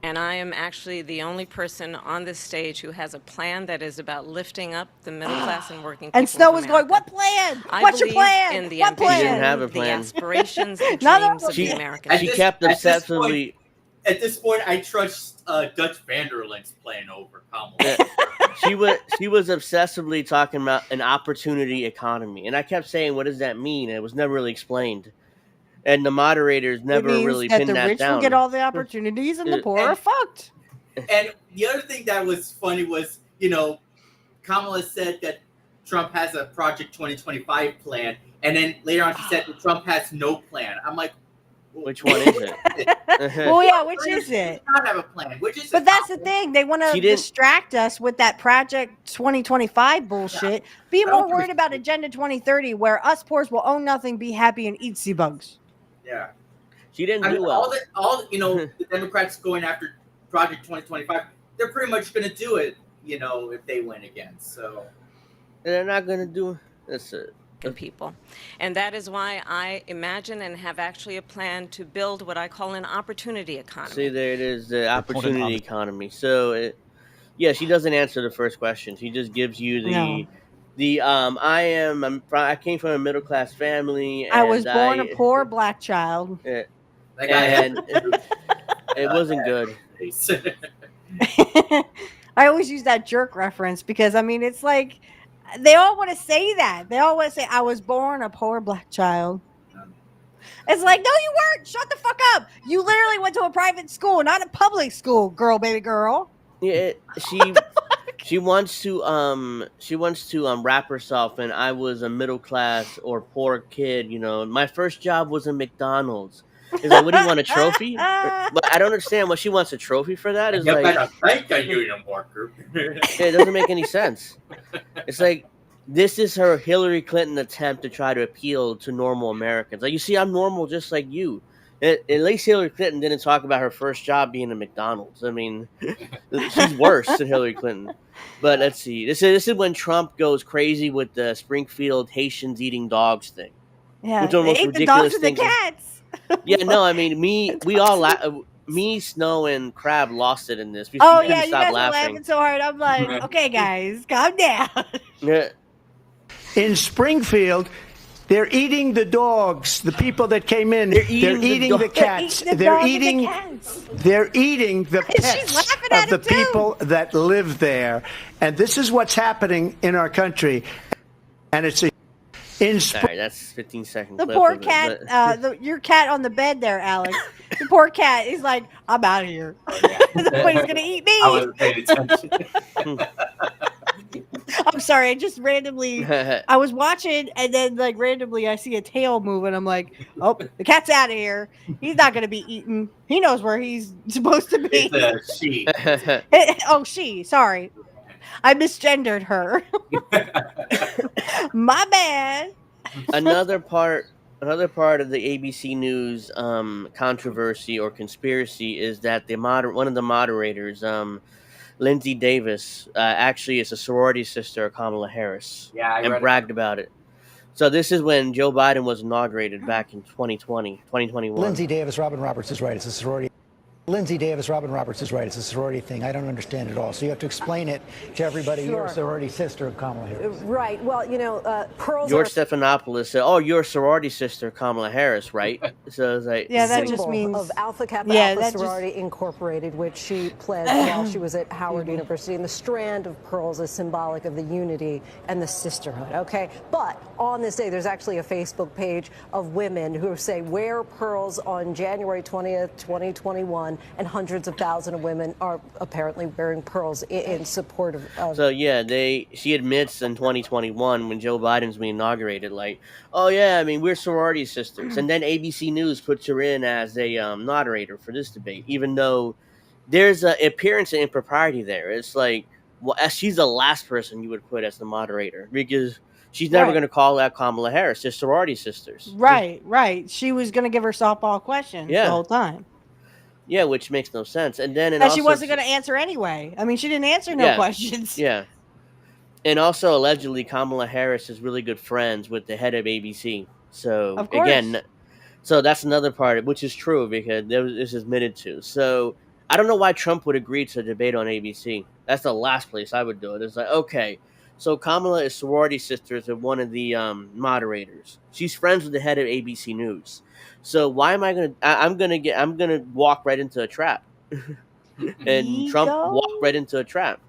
And I am actually the only person on this stage who has a plan that is about lifting up the middle class and working people. and Snow of was going, America. "What plan? I What's your believe plan? in the What ambition, She didn't have a the plan. aspirations, the None of dreams of them. the American She people. kept at this obsessively. At this point, I trust Dutch Vanderlyn's plan over Kamala. She was obsessively talking about an opportunity economy, and I kept saying, "What does that mean?" And it was never really explained, and the moderators It never means really that pinned the that rich down. will get all the opportunities and the poor are And- fucked." And the other thing that was funny was, Kamala said that Trump has a Project 2025 plan, and then later on she said that Trump has no plan. I'm like, Which one is it? Well, yeah, which is it? Does not have a plan. Which is But that's the thing. They want to She didn't- distract us with that Project 2025 bullshit. Be I don't more give a worried about Agenda 2030, where us poors will own nothing, be happy, and eat sea bugs. Yeah. She didn't I do mean, well. the Democrats going after Project 2025, they're pretty much going to do it, if they win again. So They're not gonna do. That's it. People. And that is why I imagine and have actually a plan to build what I call an opportunity economy. See, there it is, the Opponent opportunity on the- economy. So, she doesn't answer the first question. She just gives you No. I came from a middle class family. I was and born a poor black child. that guy And it wasn't good. I always use that jerk reference because, I mean, it's like they all want to say that. They all want to say, I was born a poor black child. It's like, no, you weren't. Shut the fuck up. You literally went to a private school, not a public school, girl, baby girl. Yeah, she wants to wrap herself in I was a middle class or poor kid, My first job was in McDonald's. It's like, what do you want, a trophy? But I don't understand what she wants a trophy for that. It's like, thank a union worker. it doesn't make any sense. It's like this is her Hillary Clinton attempt to try to appeal to normal Americans. Like, you see, I'm normal just like you. At least Hillary Clinton didn't talk about her first job being a McDonald's. I mean, she's worse than Hillary Clinton. But let's see. This is when Trump goes crazy with the Springfield Haitians eating dogs thing. Yeah, Which are the they most ate the dogs ridiculous and the things. cats. Yeah, no, I mean The we dogs all and the- me, Snow, and Crab lost it in this. We Oh couldn't yeah, you stop guys were laughing. laughing so hard. I'm like, okay, guys, calm down. Yeah. In Springfield, they're eating the dogs. The people that came in, They're eating the cats. They're They're eating the eating. cats. They're eating the She's pets laughing of at the it, too. people that live there, and this is what's happening in our country. And it's in Sorry, that's 15 seconds. The poor cat, your cat on the bed there, Alex. The poor cat is like, I'm out of here. Nobody's gonna eat me. I wasn't paying attention. I'm sorry. I just randomly, I was watching, and then like randomly, I see a tail move, and I'm like, oh, the cat's out of here. He's not gonna be eaten. He knows where he's supposed to be. It's a she. Oh, she. Sorry, I misgendered her. My bad. another part of the ABC News controversy or conspiracy is that one of the moderators, Lindsay Davis, actually is a sorority sister of Kamala Harris, Yeah, I and read bragged about it. So this is when Joe Biden was inaugurated back in 2021. Lindsay Davis, Robin Roberts is right. It's a sorority. Lindsay Davis, Robin Roberts is right. It's a sorority thing. I don't understand it all. So you have to explain it to everybody. You're a sorority sister of Kamala Harris. Right. Well, you know, pearls George are Stephanopoulos said, "Oh, you're a sorority sister, Kamala Harris, right?" So it's like, Yeah, that symbol just means of Alpha Kappa Yeah, Alpha that just- Sorority Incorporated, which she pledged while she was at Howard University. And the strand of pearls is symbolic of the unity and the sisterhood. Okay, but on this day, there's actually a Facebook page of women who say wear pearls on January 20th, 2021, and hundreds of thousands of women are apparently wearing pearls in support of. So yeah, she admits in 2021 when Joe Biden's being inaugurated, like, oh yeah, I mean we're sorority sisters, and then ABC News puts her in as a moderator for this debate, even though there's an appearance of impropriety there. It's like, well, she's the last person you would put as the moderator because she's never Right. going to call out Kamala Harris. They're sorority sisters, Right. She was gonna give her softball questions Yeah. the whole time. yeah, which makes no sense. And then That she wasn't gonna answer anyway. I mean, she didn't answer no Yeah. questions. Yeah. And also, allegedly, Kamala Harris is really good friends with the head of ABC. So, Of course. again, so that's another part, which is true because this is admitted to. So, I don't know why Trump would agree to a debate on ABC. That's the last place I would do it. It's like, okay, so Kamala is sorority sisters with one of the moderators. She's friends with the head of ABC News. So, why am I going to, I'm going to walk right into a trap. And Trump Ego? walked right into a trap.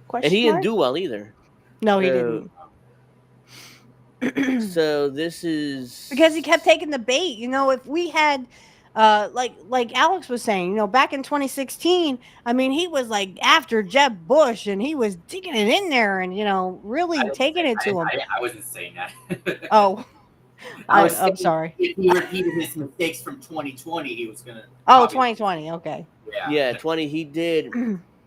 Question And he didn't mark? do well either. No, he So- didn't. So this is Because he kept taking the bait. You know, if we had like Alex was saying, you know, back in 2016, I mean, he was like after Jeb Bush and he was digging it in there and, you know, really taking it to him. I wasn't saying that. Oh, I was I'm saying sorry. If he repeated his mistakes from 2020, he was gonna. Oh, probably- 2020. Okay. yeah 20.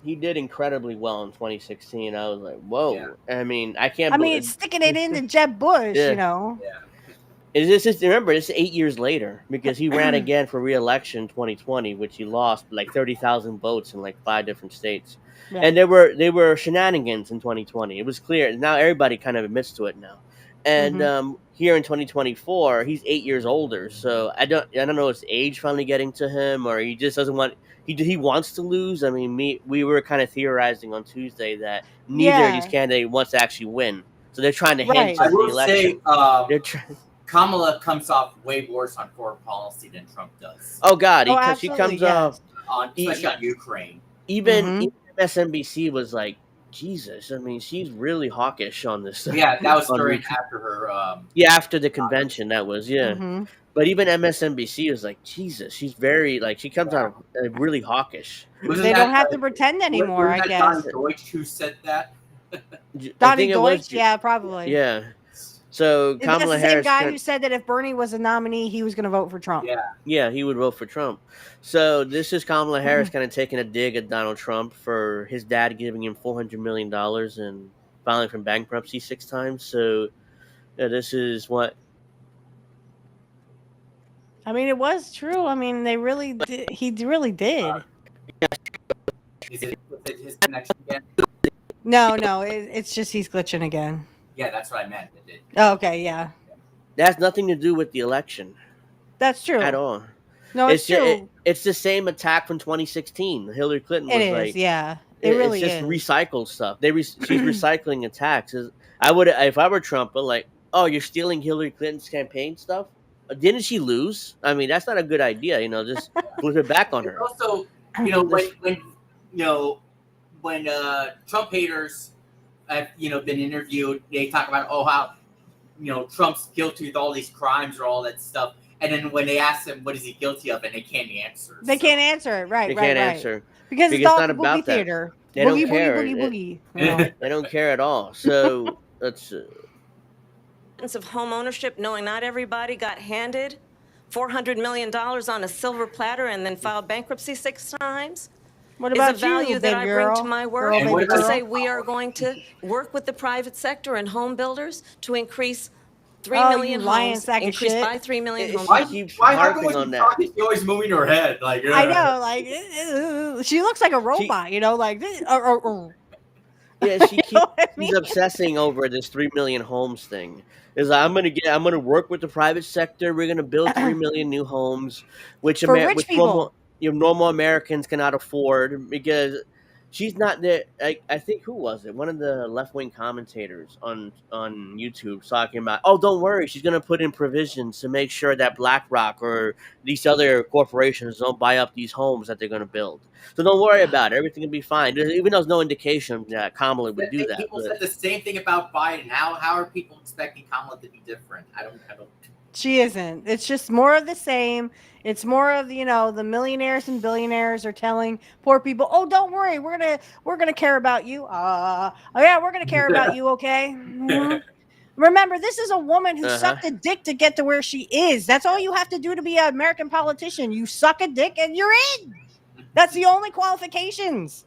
He did incredibly well in 2016. I was like, whoa. Yeah. I mean, I can't. I mean, believe it's sticking it into Jeb Bush, Yeah. you know. Yeah. Remember, this is 8 years later because he ran again for re-election in 2020, which he lost like 30,000 votes in like 5 different states. Yeah. And there were shenanigans in 2020. It was clear. Now everybody kind of admits to it now. And here in 2024, he's 8 years older. So I don't know if it's age finally getting to him or he just doesn't want. He wants to lose. I mean, we were kind of theorizing on Tuesday that neither of these candidates wants to actually win. So they're trying to Right. hint I at the will election. say, They're trying. Kamala comes off way worse on foreign policy than Trump does. Oh God, she absolutely, comes yes. off. Especially on Ukraine. Even MSNBC was like, Jesus. I mean, she's really hawkish on this. Yeah, that was on during Ukraine. after her. After the convention, that was Mhm. But even MSNBC was like, Jesus, she's very like she comes out really hawkish. Wasn't They that, don't have to pretend anymore, I wasn't that guess. Don Deutsch who said that? I Donnie think it was- Deutsch, yeah, probably. Yeah. So That's Kamala the same Harris. guy who said that if Bernie was a nominee, he was going to vote for Trump. Yeah. Yeah, he would vote for Trump. So this is Kamala Harris kind of taking a dig at Donald Trump for his dad giving him $400 million and filing from bankruptcy 6 times. So this is what. I mean, it was true. I mean, they really did. He really did. Was it his connection again? No, it's just he's glitching again. Yeah, that's what I meant. It did. Oh, okay, yeah, That has nothing to do with the election that's at true. all. No, it's true. It's the same attack from 2016. Hillary Clinton It was is. like, Yeah, it it's really just is. recycled stuff. She's recycling attacks. I would, if I were Trump, but like, oh, you're stealing Hillary Clinton's campaign stuff. Didn't she lose? I mean, that's not a good idea. Just flip it back on her. Also, when Trump haters have been interviewed, they talk about how Trump's guilty with all these crimes or all that stuff, and then when they ask him what is he guilty of, and they can't answer. They can't answer it. Right. They right. can't right. answer because it's not all the about movie that. theater. They boogie, don't care. Boogie, boogie, boogie. They don't care at all. So that's. Of home ownership, knowing not everybody got handed $400 million on a silver platter and then filed bankruptcy 6 times. What is about a value you, that big I girl? bring to my work. Girl, And big to say girl? we are going to work with the private sector and home builders to increase 3 Oh, million you lying homes, sack of increase shit. by 3 million homes. Why how harping come on when that? talking, she's always moving her head? Like I know, like she looks like a robot, like this. Yeah, she's obsessing over this 3 million homes thing. Is I'm gonna work with the private sector. We're gonna build 3 million new homes, which For rich people. normal Americans cannot afford because she's not there. I think who was it? One of the left wing commentators on YouTube talking about. Oh, don't worry, she's gonna put in provisions to make sure that BlackRock or these other corporations don't buy up these homes that they're gonna build. So don't worry about it. Everything will be fine. Even though there's no indication that Kamala would do that. People said the same thing about Biden. How are people expecting Kamala to be different? I don't. She isn't. It's just more of the same. It's more of the millionaires and billionaires are telling poor people, "Oh, don't worry, we're gonna care about you." Oh yeah, we're gonna care about you. Okay. Mhm. Remember, this is a woman who sucked a dick to get to where she is. That's all you have to do to be an American politician. You suck a dick and you're in. That's the only qualifications.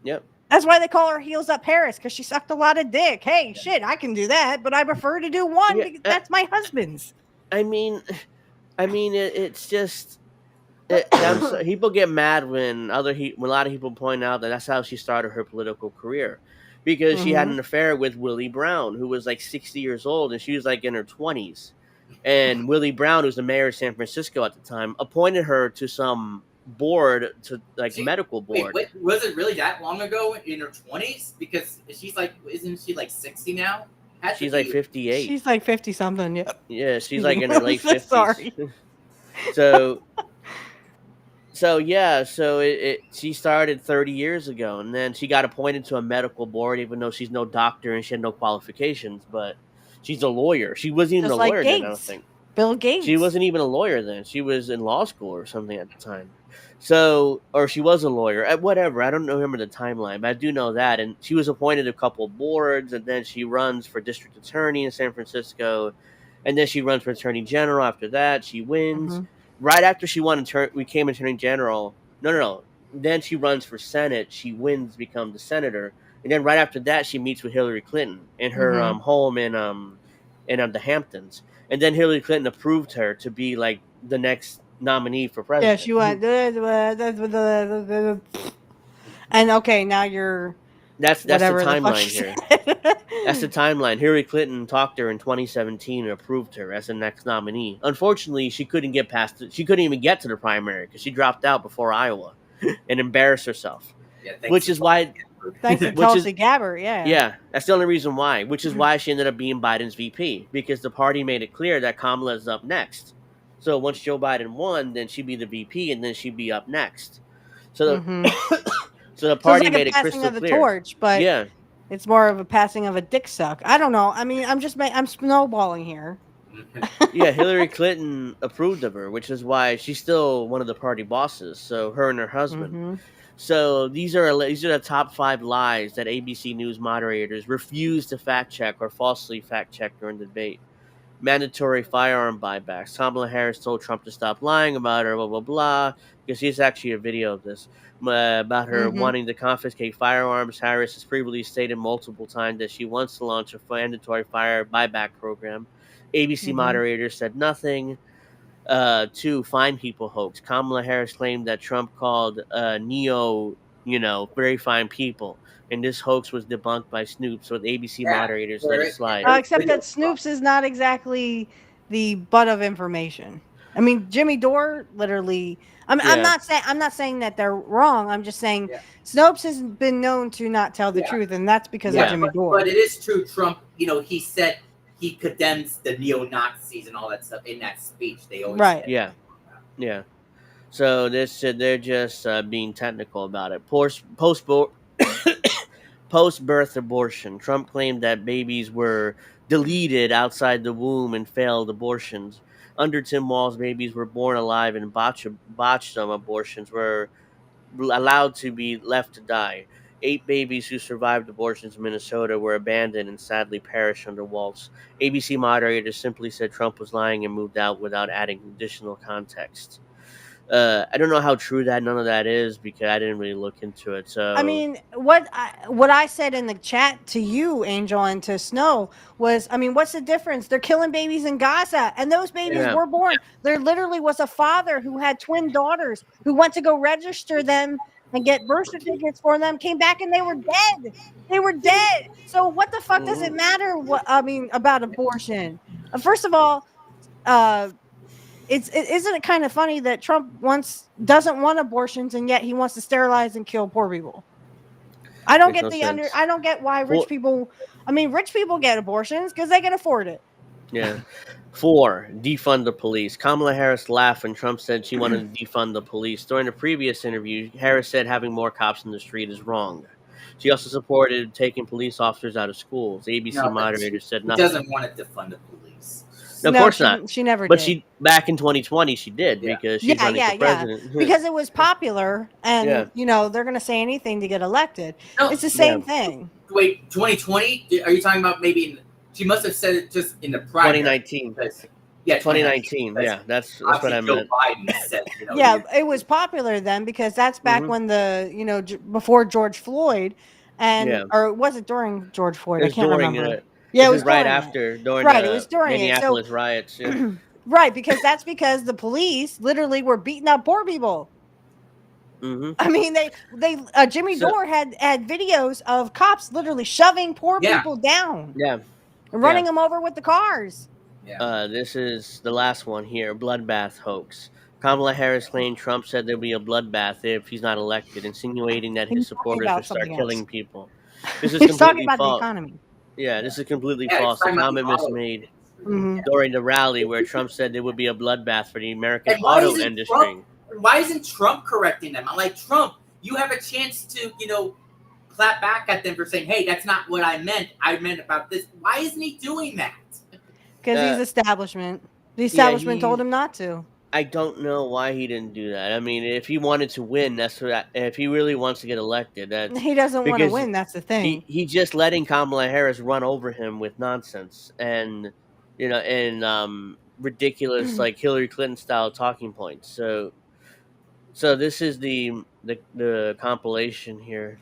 Yep. That's why they call her Heels Up Harris, because she sucked a lot of dick. Hey, shit, I can do that, but I prefer to do one because that's my husband's. I mean, it's just people get mad when a lot of people point out that that's how she started her political career, because she had an affair with Willie Brown, who was like 60 years old, and she was like in her 20s. And Willie Brown, who's the mayor of San Francisco at the time, appointed her to some board, to medical board. Wait, was it really that long ago in her 20s? Because isn't she like 60 now? She's like 58. She's like 50 something. Yeah. Yeah, she's like in her late 50s. Sorry. She started 30 years ago, and then she got appointed to a medical board, even though she's no doctor and she had no qualifications. But she's a lawyer. She wasn't even Just a like lawyer Gates. then, I don't think. Bill Gates. She wasn't even a lawyer then. She was in law school or something at the time. So, or she was a lawyer. Whatever. I don't remember the timeline, but I do know that. And she was appointed to a couple of boards, and then she runs for district attorney in San Francisco, and then she runs for attorney general. After that, she wins. Right after she became attorney general. No. Then she runs for Senate. She wins, becomes the senator, and then right after that, she meets with Hillary Clinton in her home in the Hamptons. And then Hillary Clinton approved her to be like the next nominee for president. Yeah, she went. And okay, now you're. That's the timeline here. That's the timeline. Hillary Clinton talked to her in 2017 and approved her as the next nominee. Unfortunately, she couldn't get past it. She couldn't even get to the primary because she dropped out before Iowa and embarrassed herself. Yeah, which is why. Thanks to Tulsi Gabbard, yeah. Yeah, that's the only reason why. Which is why she ended up being Biden's VP, because the party made it clear that Kamala is up next. So once Joe Biden won, then she'd be the VP, and then she'd be up next. So so the party made it crystal clear. Passing of the torch, but it's more of a passing of a dick suck. I don't know. I mean, I'm snowballing here. Yeah, Hillary Clinton approved of her, which is why she's still one of the party bosses. So her and her husband. So these are the top 5 lies that ABC News moderators refuse to fact check or falsely fact check during the debate. Mandatory firearm buybacks. Kamala Harris told Trump to stop lying about her, blah, blah, blah. Because here's actually a video of this. About her wanting to confiscate firearms. Harris has previously stated multiple times that she wants to launch a mandatory fire buyback program. ABC moderators said nothing. Two, fine people hoax. Kamala Harris claimed that Trump called neo, very fine people, and this hoax was debunked by Snoops, so the ABC Yeah, moderators let it slide. Except that Snoops is not exactly the butt of information. I mean, Jimmy Dore literally. Yeah, I'm not saying that they're wrong. I'm just saying Snopes has been known to not tell the truth, and that's because of Yeah. Jimmy Dore. But it is true. Trump, he said he condemns the neo Nazis and all that stuff in that speech. They always Right. said. yeah, yeah. So they're just being technical about it. Post-birth abortion. Trump claimed that babies were deleted outside the womb in failed abortions. Under Tim Walz, babies were born alive and botched some abortions were allowed to be left to die. 8 babies who survived abortions in Minnesota were abandoned and sadly perished under Walz. ABC moderators simply said Trump was lying and moved out without adding additional context. I don't know how true none of that is because I didn't really look into it. So I mean, what I said in the chat to you, Angel, and to Snow was, I mean, what's the difference? They're killing babies in Gaza, and those babies yeah, were born. There literally was a father who had twin daughters who went to go register them and get birth certificates for them, came back and they were dead. They were dead. So what the fuck does it matter? What I mean about abortion? First of all, isn't it kind of funny that Trump doesn't want abortions and yet he wants to sterilize and kill poor people? I don't makes get no sense. I don't get why rich people get abortions because they can afford it. Yeah. 4, defund the police. Kamala Harris laughed when Trump said she wanted to defund the police. During a previous interview, Harris said having more cops in the street is wrong. She also supported taking police officers out of schools. ABC moderators said He nothing. doesn't want to defund the police. No, of course not. She never But did. back in 2020, she did because she's running for president. Because it was popular, and they're going to say anything to get elected. No. It's the same thing. Wait, 2020? Are you talking about maybe? She must have said it just in the primary. 2019. Yeah, 2019. Yeah, that's what I meant. Joe Biden said, It was popular then because that's back when before George Floyd, or was it during George Floyd? I can't remember. It was right after during it was during Minneapolis riots. Yeah. Right, because the police literally were beating up poor people. Mm-hmm. I mean, Jimmy Dore had videos of cops literally shoving poor people down. Yeah. And running them over with the cars. This is the last one here. Bloodbath hoax. Kamala Harris claimed Trump said there'd be a bloodbath if he's not elected, insinuating that his supporters would start killing people. This is He's talking completely about false. the economy. Yeah, this is completely false. The comment was made during the rally where Trump said there would be a bloodbath for the American auto industry. Why isn't Trump correcting them? I'm like, Trump, you have a chance to, clap back at them for saying, hey, that's not what I meant. I meant about this. Why isn't he doing that? Because he's establishment. The establishment told him not to. I don't know why he didn't do that. I mean, if he wanted to win, if he really wants to get elected, he doesn't want to win. That's the thing. He just letting Kamala Harris run over him with nonsense and ridiculous like Hillary Clinton style talking points. So this is the compilation here.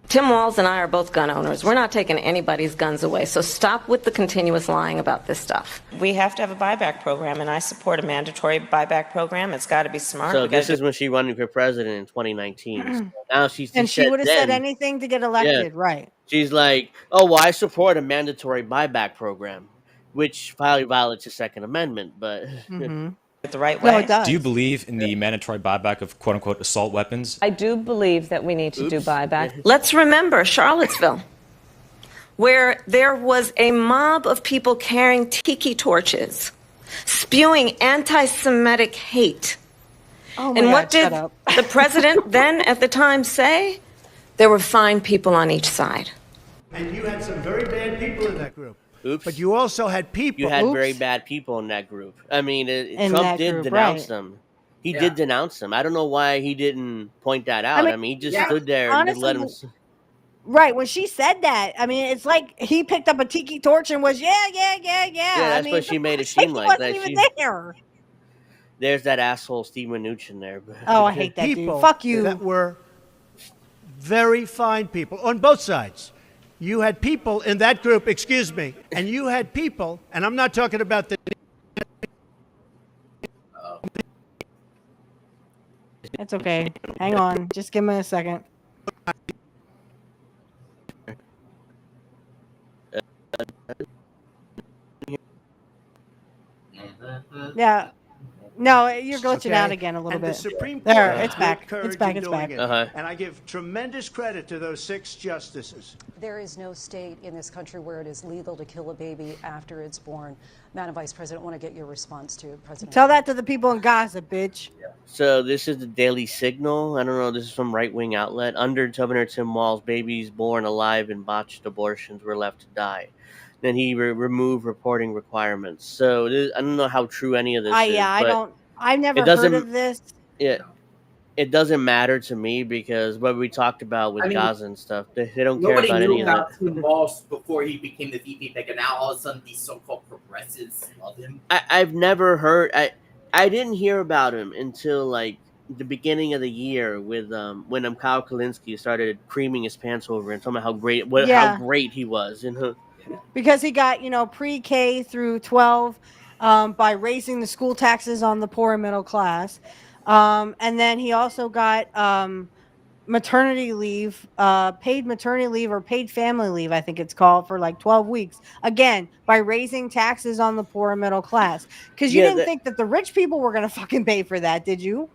Tim Walz and I are both gun owners. We're not taking anybody's guns away, so stop with the continuous lying about this stuff. We have to have a buyback program, and I support a mandatory buyback program. It's got to be smart. So this is when she running for president in 2019. So now she would have said anything to get elected, right? She's like, oh, well, I support a mandatory buyback program, which probably violates the Second Amendment, but... The right way. No, it does. Do you believe in the mandatory buyback of quote-unquote assault weapons? I do believe that we need to do buyback. Let's remember Charlottesville, where there was a mob of people carrying tiki torches, spewing anti-Semitic hate. Oh my and God, what did shut up. the president then at the time say? There were fine people on each side. And you had some very bad people in that group. Oops. But you also had people. You had very bad people in that group. I mean, Trump did denounce them. He did denounce them. I don't know why he didn't point that out. I mean he just stood there and let him... Right, when she said that, I mean, it's like he picked up a tiki torch and was, yeah. Yeah, that's what she made it seem like. He wasn't even there. There's that asshole Steve Mnuchin there. Oh, I hate that people dude. Fuck you. That were very fine people on both sides. You had people in that group, excuse me, and you had people, and I'm not talking about the It's okay. Hang on. Just give me a second. Yeah. No, you're glitching out again a little And the bit. Supreme There, Court it's had back. great courage It's back. in It's doing back. it. And I give tremendous credit to those 6 justices. There is no state in this country where it is legal to kill a baby after it's born. Madam Vice President, I want to get your response to President. Tell that to the people in Gaza, bitch. So this is the Daily Signal. I don't know. This is from right-wing outlet. Under Governor Tim Walz, babies born alive in botched abortions were left to die. Then he removed reporting requirements. So I don't know how true any of this is. I but don't. I've never it doesn't. heard of this. It doesn't matter to me because what we talked about with Gaza and stuff, they don't care Nobody about knew any of about that. Tim Walz before he became the VP pick, and now all of a sudden these so-called progressives love him. I've never heard. I didn't hear about him until like the beginning of the year with when Kyle Kalinske started creaming his pants over and talking about how great he was, because he got pre-K through 12 by raising the school taxes on the poor and middle class, and then he also got maternity leave, paid maternity leave or paid family leave, I think it's called, for like 12 weeks. Again, by raising taxes on the poor and middle class. Because you didn't think that the rich people were going to fucking pay for that, did you?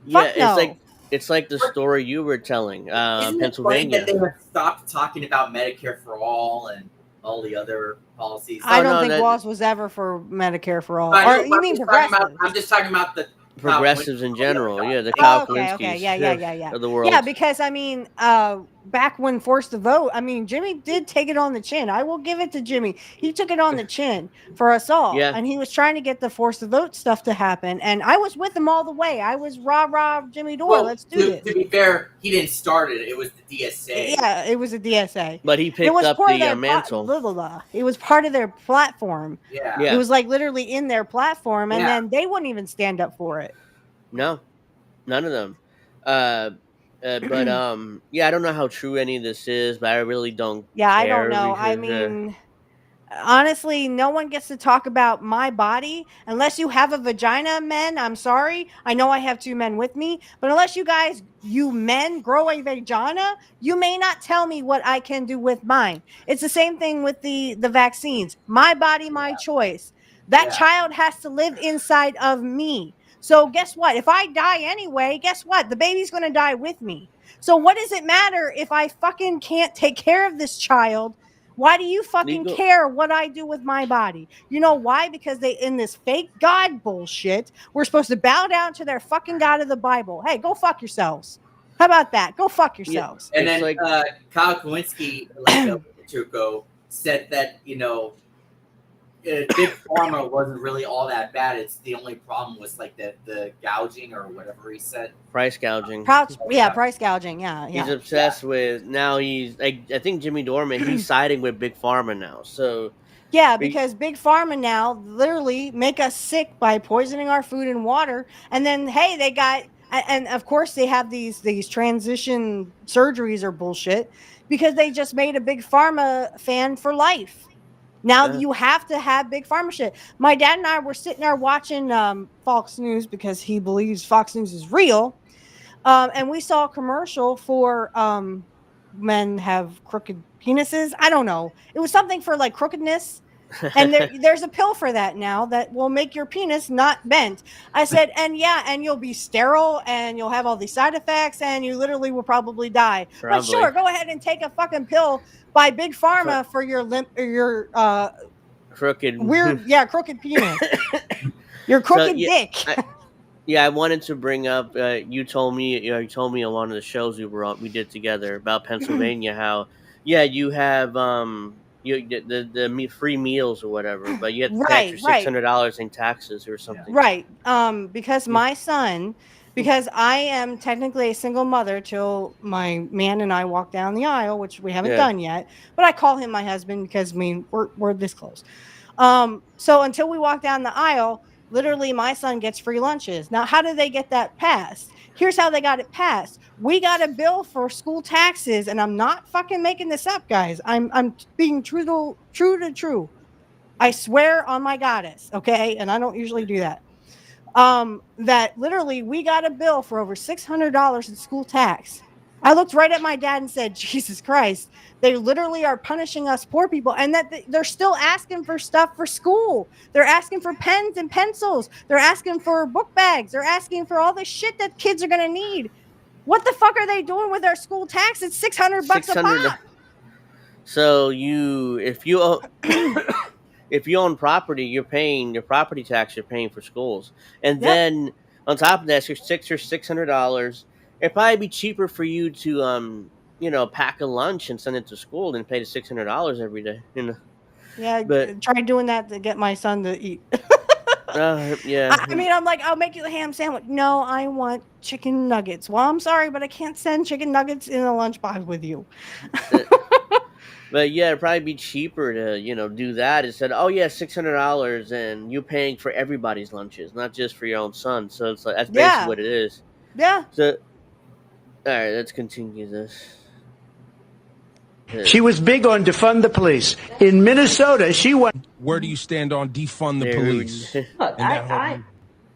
Yeah, Fuck no. it's like the story you were telling, Isn't Pennsylvania. it funny that they have stopped talking about Medicare for all and all the other policies? I don't think Walz was ever for Medicare for all. I know, Or you mean progressive? I'm just talking about the Progressives in general, the Kyle Kalinskes yeah. of the world. Yeah, because I mean, back when forced to vote, I mean, Jimmy did take it on the chin. I will give it to Jimmy. He took it on the chin for us all. Yeah. And he was trying to get the forced to vote stuff to happen. And I was with him all the way. I was rah Jimmy Dore. Let's do this. To be fair, he didn't start it. It was the DSA. Yeah, it was a DSA. But he picked up the mantle. It was part of their platform. Yeah. It was like literally in their platform, and Yeah. then they wouldn't even stand up for it. No, none of them. But I don't know how true any of this is, but I really don't. Yeah, I don't care know. I because, mean, honestly, no one gets to talk about my body unless you have a vagina, men. I'm sorry. I know I have 2 men with me, but unless you men grow a vagina, you may not tell me what I can do with mine. It's the same thing with the vaccines. My body, my choice. That child has to live inside of me. So guess what? If I die anyway, guess what? The baby's going to die with me. So what does it matter if I fucking can't take care of this child? Why do you fucking care what I do with my body? You know why? Because they, in this fake God bullshit, we're supposed to bow down to their fucking God of the Bible. Hey, go fuck yourselves. How about that? Go fuck yourselves. And then Kyle Kalinske, like a week ago, said that, Big Pharma wasn't really all that bad. It's the only problem was like the gouging or whatever he said. Price gouging. Price gouging. Yeah. He's obsessed with now. He's I think Jimmy Dorman. He's siding with Big Pharma now. So yeah, because Big Pharma now literally make us sick by poisoning our food and water, and then hey, they got and of course they have these transition surgeries or bullshit because they just made a Big Pharma fan for life. Now you have to have Big Pharma shit. My dad and I were sitting there watching Fox News because he believes Fox News is real. And we saw a commercial for men have crooked penises. I don't know. It was something for like crookedness. And there's a pill for that now that will make your penis not bent. I said, and you'll be sterile and you'll have all these side effects and you literally will probably die. But sure, go ahead and take a fucking pill by Big Pharma for your crooked crooked penis. Your crooked dick. I wanted to bring up. You told me on one of the shows we did together about Pennsylvania how you have the free meals or whatever, but you have to pay extra $600 in taxes or something. Right. Because my son. Because I am technically a single mother till my man and I walk down the aisle, which we haven't done yet. But I call him my husband because we're this close. So until we walk down the aisle, literally my son gets free lunches. Now, how do they get that passed? Here's how they got it passed. We got a bill for school taxes, and I'm not fucking making this up, guys. I'm being true to true. I swear on my goddess, okay? And I don't usually do that. that literally we got a bill for over $600 in school tax. I looked right at my dad and said, Jesus Christ, they literally are punishing us poor people, and that they're still asking for stuff for school. They're asking for pens and pencils. They're asking for book bags. They're asking for all the shit that kids are going to need. What the fuck are they doing with their school tax? It's $600 a 600. pop. So if you own property, you're paying your property tax. You're paying for schools, and then on top of that, you're $600. It'd probably be cheaper for you to pack a lunch and send it to school than pay the $600 every day. Yeah, But try doing that to get my son to eat. yeah. I mean, I'm like, I'll make you a ham sandwich. No, I want chicken nuggets. Well, I'm sorry, but I can't send chicken nuggets in a lunchbox with you. But yeah, it'd probably be cheaper to do that instead. Oh yeah, $600, and you paying for everybody's lunches, not just for your own son. So it's like that's basically what it is. Yeah. So all right, let's continue this. She was big on defund the police. In Minnesota, she went. Where do you stand on defund the police? Look,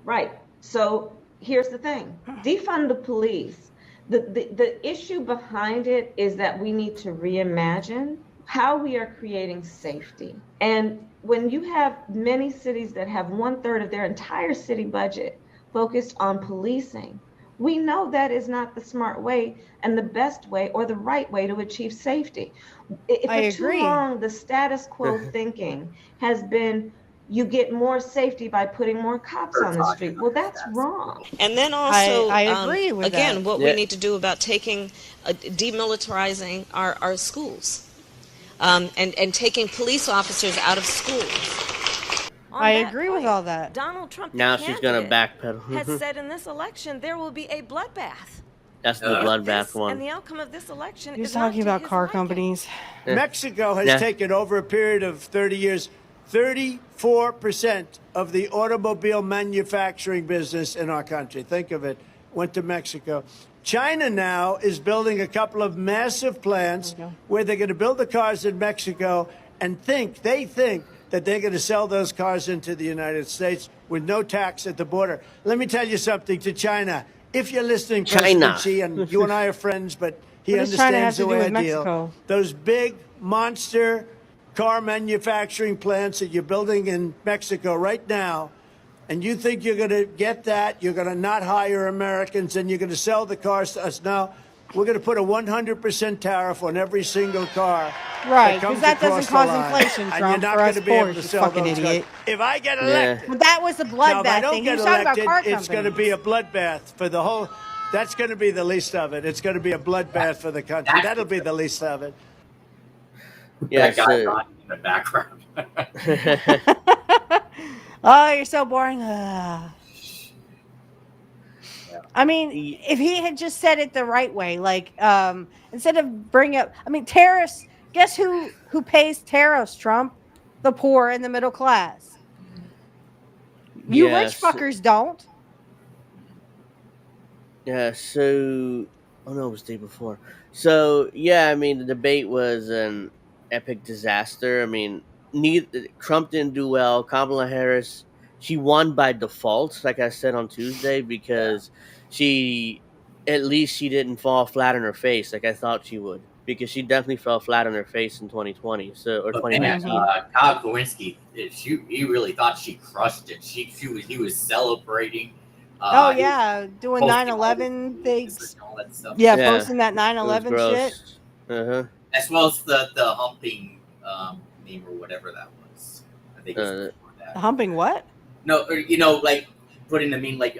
right. So here's the thing: defund the police. The issue behind it is that we need to reimagine how we are creating safety. And when you have many cities that have 1/3 of their entire city budget focused on policing, we know that is not the smart way and the best way or the right way to achieve safety. For too long, the status quo thinking has been you get more safety by putting more cops on the street. Well, that's wrong. And then also, I agree with again, that. what we need to do about demilitarizing our schools and taking police officers out of schools. I agree with all that. Donald Trump, Now she's gonna backpedal. has said in this election there will be a bloodbath. That's the bloodbath one. And the outcome of this election You're is talking about car companies. Mexico has taken over a period of 30 years 34% of the automobile manufacturing business in our country. Think of it. Went to Mexico. China now is building a couple of massive plants where they're going to build the cars in Mexico and they think that they're going to sell those cars into the United States with no tax at the border. Let me tell you something to China. If you're listening, President Xi, and you and I are friends, but he understands the way I deal. Those big monster car manufacturing plants that you're building in Mexico right now, and you think you're going to get that, you're going to not hire Americans, and you're going to sell the cars to us. Now, we're going to put a 100% tariff on every single car. Right, because that doesn't cause inflation, and Trump, you're not for going us to be able poor, to you sell fucking those idiot. cars. If I get elected, But that was the if I bloodbath don't thing. He get was talking about elected, car it's companies. going to be a bloodbath for the whole. That's going to be the least of it. It's going to be a bloodbath for the country. That'll be the least of it. Yeah, that guy got in the background. Oh, you're so boring. I mean, if he had just said it the right way, like instead of bring up, I mean, tariffs. Guess who pays tariffs? Trump, the poor and the middle class. You rich fuckers don't. Yeah. So, oh no, it was the day before. So yeah, I mean, the debate was an epic disaster. I mean, Trump didn't do well. Kamala Harris, she won by default, like I said on Tuesday, because she didn't fall flat on her face like I thought she would, because she definitely fell flat on her face in 2020, or 2019. Kyle Kowinski, he really thought she crushed it. He was celebrating. Oh yeah, doing 9/11 things. All that stuff. Yeah, posting that 9/11 shit. As well as the humping meme or whatever that was. I think it was before that. Humping what? No, like putting the meme like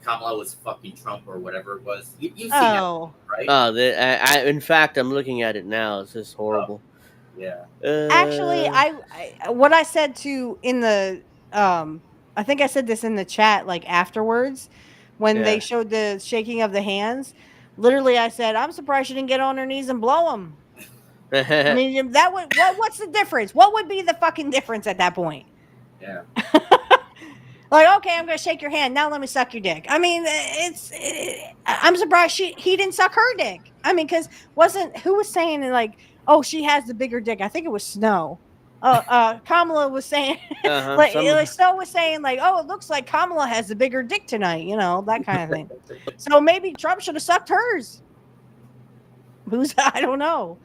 Kamala was fucking Trump or whatever it was. You've seen that, right? Oh, in fact, I'm looking at it now. It's just horrible. Yeah. Actually, I what I said to in the I think I said this in the chat like afterwards when they showed the shaking of the hands. Literally, I said, "I'm surprised she didn't get on her knees and blow him." I mean, that would what's the difference? What would be the fucking difference at that point? Yeah. Like, okay, I'm gonna shake your hand. Now let me suck your dick. I mean, I'm surprised he didn't suck her dick. I mean, because who was saying like, oh, she has the bigger dick? I think it was Snow. Kamala was saying, like Snow was saying, like, oh, it looks like Kamala has the bigger dick tonight, that kind of thing. So maybe Trump should have sucked hers. I don't know.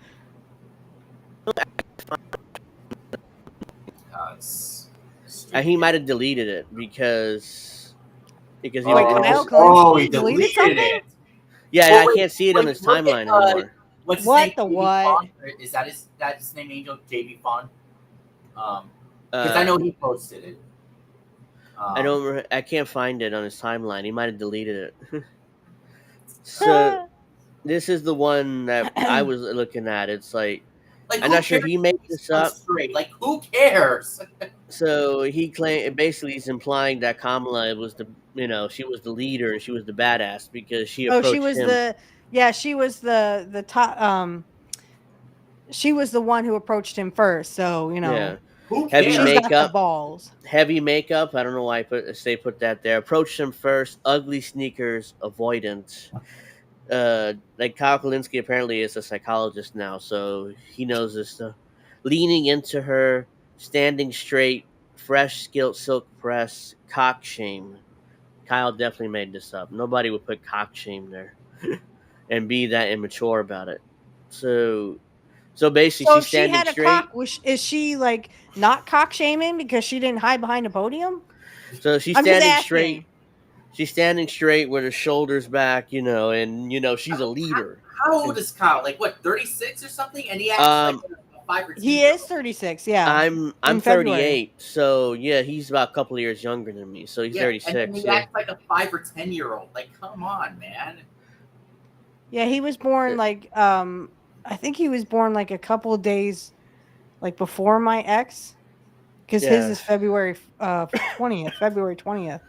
He might have deleted it because he deleted something. It. Yeah, I can't see it on his timeline anymore. What's his what name? the what? Is that his name? Angel JB Font. Because I know he posted it. I can't find it on his timeline. He might have deleted it. So this is the one that I was looking at. It's like I'm not sure he made this up. Straight. Like, who cares? So he basically he's implying that Kamala was she was the leader and she was the badass because she approached she was him. she was the top. She was the one who approached him first. So heavy makeup, got the balls. Heavy makeup. I don't know why they put that there. Approached him first. Ugly sneakers, avoidance. Like Kyle Kalinske apparently is a psychologist now, so he knows this stuff. Leaning into her, standing straight, fresh skilled silk press, cock shame. Kyle definitely made this up. Nobody would put cock shame there and be that immature about it. So basically, she's standing had a straight. Cock, is she like not cock shaming because she didn't hide behind a podium? So she's standing straight. She's standing straight with her shoulders back, and she's a leader. How old is Kyle? Like what, 36 or something? And he acts like a 5 or 10. He is 36. Yeah, I'm 38. So yeah, he's about a couple of years younger than me. So he's 36. And he acts like a 5 or 10-year-old. Like, come on, man. Yeah, he was born like I think he was born like a couple of days like before my ex, because his is February 20th.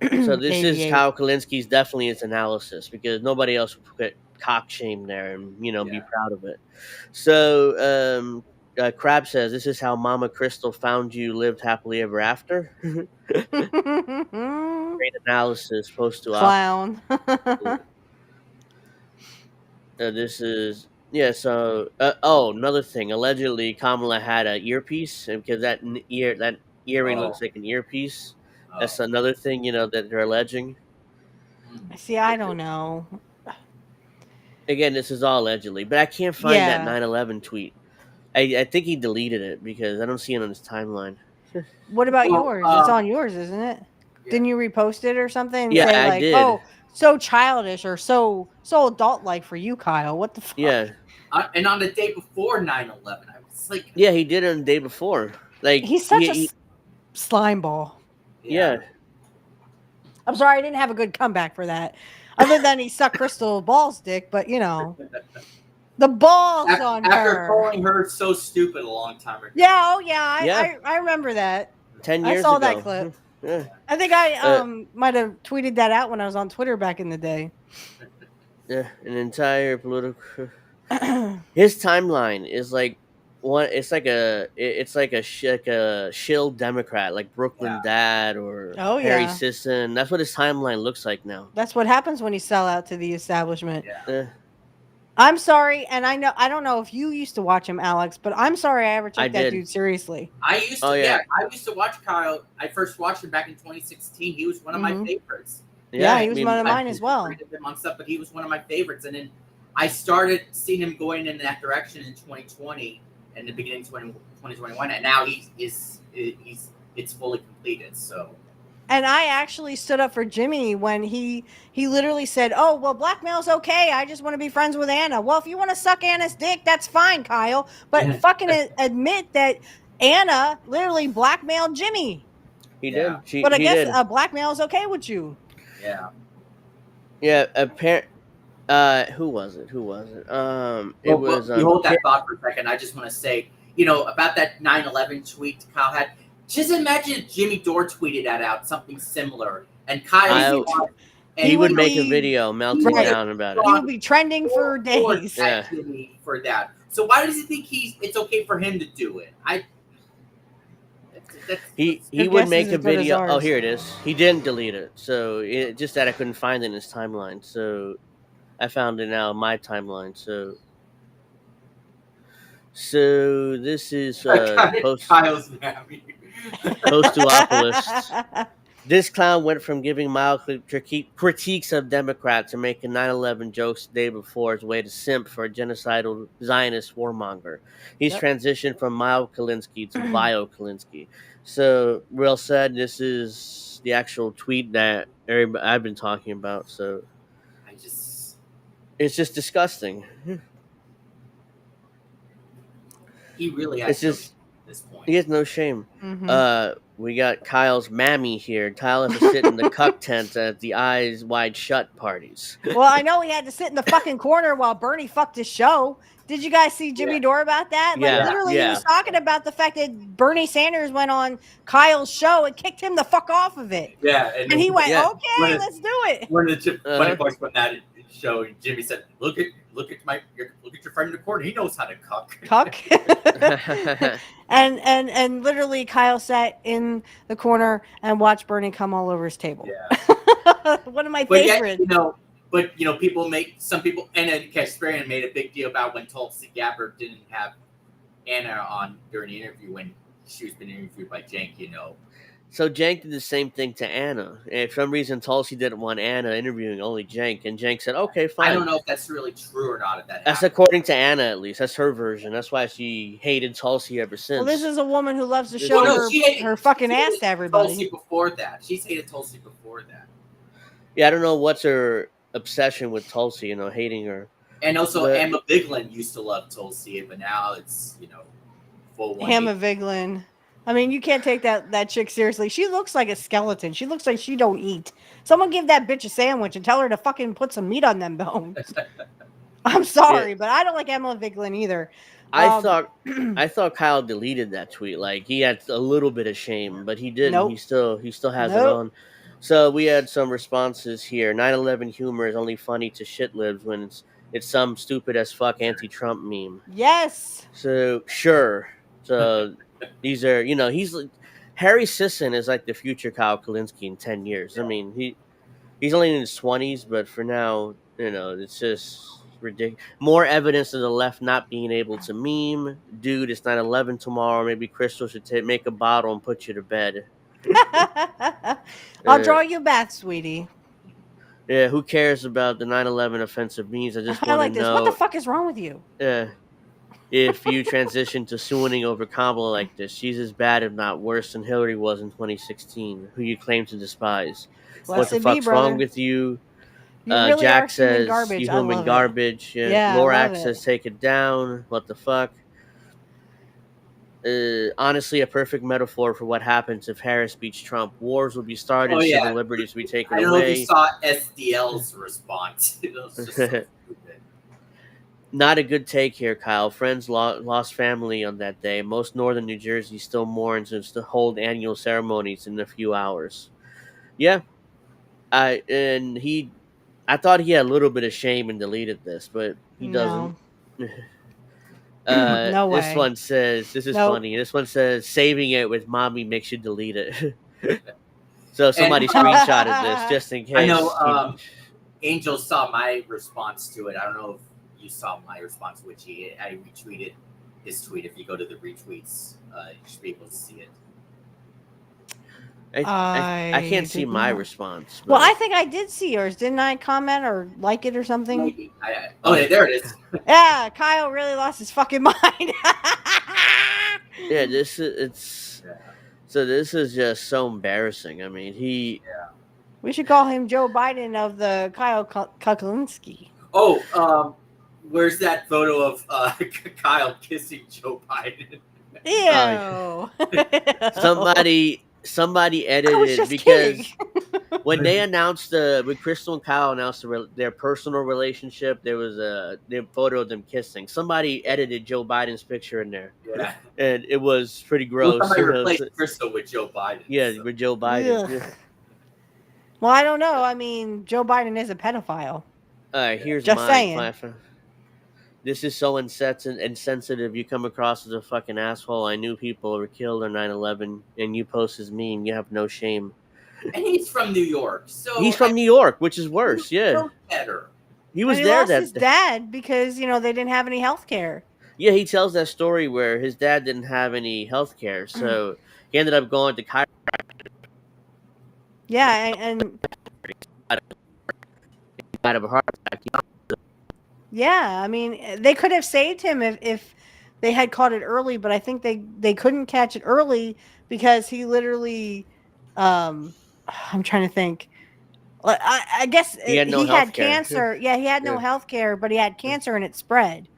So this is Kyle Kalinski's definitely his analysis because nobody else would put cock shame there and be proud of it. So Crab says this is how Mama Crystal found you, lived happily ever after. Great analysis, post to clown. This is So another thing. Allegedly, Kamala had an earpiece, and because that earring looks like an earpiece. That's another thing, that they're alleging. See, I don't know. Again, this is all allegedly, but I can't find that 9/11 tweet. I think he deleted it because I don't see it on his timeline. What about yours? It's on yours, isn't it? Yeah. Didn't you repost it or something? And say, I did. Oh, so childish or so adult-like for you, Kyle. What the fuck? Yeah. And on the day before 9/11, I was like... Yeah, he did it on the day before. Like he's such a slime ball. Yeah. I'm sorry, I didn't have a good comeback for that. Other than he sucked Crystal Ball's dick, but the balls on her. After calling her so stupid a long time ago. Yeah, I remember that. 10 years ago. I saw ago. that clip. Yeah. I think I might have tweeted that out when I was on Twitter back in the day. Yeah, an entire political. His timeline is like one. It's like a shill Democrat, like Brooklyn Dad or Harry Sisson. That's what his timeline looks like now. That's what happens when you sell out to the establishment. Yeah. I'm sorry, and I don't know if you used to watch him, Alex, but I'm sorry I ever took that dude seriously. I used to. I used to watch Kyle. I first watched him back in 2016. He was one of my favorites. Yeah, he was one of mine as well. Him on stuff, but he was one of my favorites. And then I started seeing him going in that direction in 2020 and the beginning of 2021, and now it's fully completed. So. And I actually stood up for Jimmy when he literally said, "Oh, well, blackmail's okay. I just want to be friends with Anna." Well, if you want to suck Anna's dick, that's fine, Kyle. But fucking admit that Anna literally blackmailed Jimmy. He did. But I guess blackmail is okay with you. Yeah. Yeah. Who was it? It was. You hold that thought for a second. I just want to say, about that 9/11 tweet Kyle had. Just imagine if Jimmy Dore tweeted that out, something similar, and Kyle. He would make a video melting down about it. He would be trending for days. For that. So why does he think it's okay for him to do it? He would make a video. Oh, here it is. He didn't delete it. So just that I couldn't find it in his timeline. So I found it now in my timeline. So this is Kyle's Miami. Post-Duopolis. This clown went from giving mild critiques of Democrats and making 9/11 jokes the day before his way to simp for a genocidal Zionist warmonger. He's transitioned from mild Kalinske to bio Kalinske. So, real said, this is the actual tweet that I've been talking about. So, it's just disgusting. He really has no shame at this point. He has no shame. We got Kyle's mammy here. Kyle has to sit in the cuck tent at the eyes wide shut parties. Well, I know he had to sit in the fucking corner while Bernie fucked his show. Did you guys see Jimmy Dore about that? Like, literally, he was talking about the fact that Bernie Sanders went on Kyle's show and kicked him the fuck off of it. Yeah. And he went, okay, let's do it. One of the funny parts from that show, Jimmy said, look at your friend in the corner. He knows how to cuck. Cuck? and literally Kyle sat in the corner and watched Bernie come all over his table. Yeah. One of my favorites. But some people, and then Cashapp made a big deal about when Tulsi Gabbard didn't have Anna on during the interview when she was being interviewed by Cenk, So Cenk did the same thing to Anna. And for some reason, Tulsi didn't want Anna interviewing only Cenk, and Cenk said, "Okay, fine." I don't know if that's really true or not. That's according to Anna, at least. That's her version. That's why she hated Tulsi ever since. Well, this is a woman who loves to show her fucking ass to everybody. Tulsi before that, she's hated Tulsi before that. Yeah, I don't know what's her obsession with Tulsi. Hating her. And also, Emma Vigeland used to love Tulsi, but now it's full. Emma Vigeland. I mean, you can't take that chick seriously. She looks like a skeleton. She looks like she don't eat. Someone give that bitch a sandwich and tell her to fucking put some meat on them bones. I'm sorry, but I don't like Emma Vigeland either. I thought Kyle deleted that tweet. Like, he had a little bit of shame, but he didn't. Nope. He still has it on. So we had some responses here. 9/11 humor is only funny to shitlibs when it's some stupid as fuck anti-Trump meme. Yes. So sure. So these are, he's Harry Sisson is like the future Kyle Kalinske in 10 years. I mean, he's only in his 20s, but for now, it's just ridiculous. More evidence of the left not being able to meme. Dude, it's 9/11 tomorrow. Maybe Crystal should make a bottle and put you to bed. I'll draw you a bath, sweetie. Yeah, who cares about the 9/11 offensive memes? I just want to know. What the fuck is wrong with you? Yeah. If you transition to swooning over Kamala like this, she's as bad, if not worse, than Hillary was in 2016, who you claim to despise. What the fuck's wrong with you? Really Jack says, garbage. you human garbage. Yeah, Lorax says, take it down. What the fuck? Honestly, a perfect metaphor for what happens if Harris beats Trump. Wars will be started, civil liberties will be taken away. I don't know if you saw SDL's response. It was just so stupid. Not a good take here, Kyle. Friends lost family on that day. Most northern New Jersey still mourns and still hold annual ceremonies in a few hours. Yeah. I thought he had a little bit of shame and deleted this, but he doesn't. No way. This one says, this is funny. This one says, saving it with mommy makes you delete it. So somebody screenshotted this just in case. I know Angel saw my response to it. I don't know if you saw my response, which I retweeted his tweet. If you go to the retweets, you should be able to see it. I can't see my response. Well, I think I did see yours. Didn't I comment or like it or something? Maybe. There it is. Yeah, Kyle really lost his fucking mind. Yeah, this is just so embarrassing. I mean, we should call him Joe Biden of the Kyle Kalinske. Oh, where's that photo of Kyle kissing Joe Biden? Ew. Somebody edited it because when they announced when Crystal and Kyle announced their personal relationship, there was a photo of them kissing. Somebody edited Joe Biden's picture in there. Yeah. And it was pretty gross. Somebody replaced Crystal with Joe Biden. Yeah, with Joe Biden. Yeah. Well, I don't know. I mean, Joe Biden is a pedophile. All right, here's Just saying. This is so insensitive. You come across as a fucking asshole. I knew people were killed on 9/11, and you post his meme. You have no shame. And he's from New York, so he's from New York, which is worse. Yeah, no better. He was he there. Lost his dad because they didn't have any health care. Yeah, he tells that story where his dad didn't have any health care, so he ended up going to chiropractor. Yeah, and Died of a heart attack. yeah, I mean, they could have saved him if they had caught it early, but I think they couldn't catch it early because he literally, I'm trying to think. I guess He had no he health had care. cancer. Yeah, he had no Yeah. health care, but he had cancer and it spread.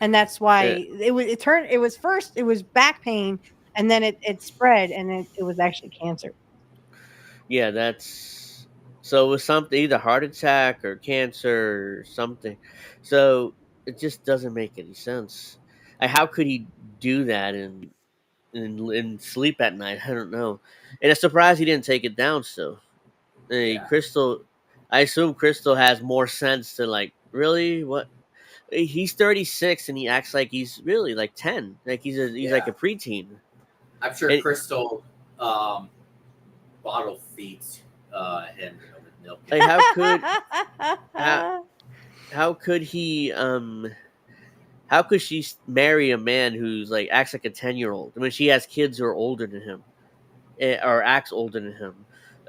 And that's why it was first it was back pain and then it spread and it was actually cancer. Yeah, that's so it was something either heart attack or cancer or something. So it just doesn't make any sense. Like, how could he do that and sleep at night? I don't know. And I'm surprised he didn't take it down still. Crystal, I assume Crystal has more sense to like really what he's 36 and he acts like he's really like 10, like he's like a preteen. I'm sure And- Crystal bottle feeds him with milk. Like how could he how could she marry a man who's like acts like a 10-year-old? I mean, she has kids who are older than him, or acts older than him.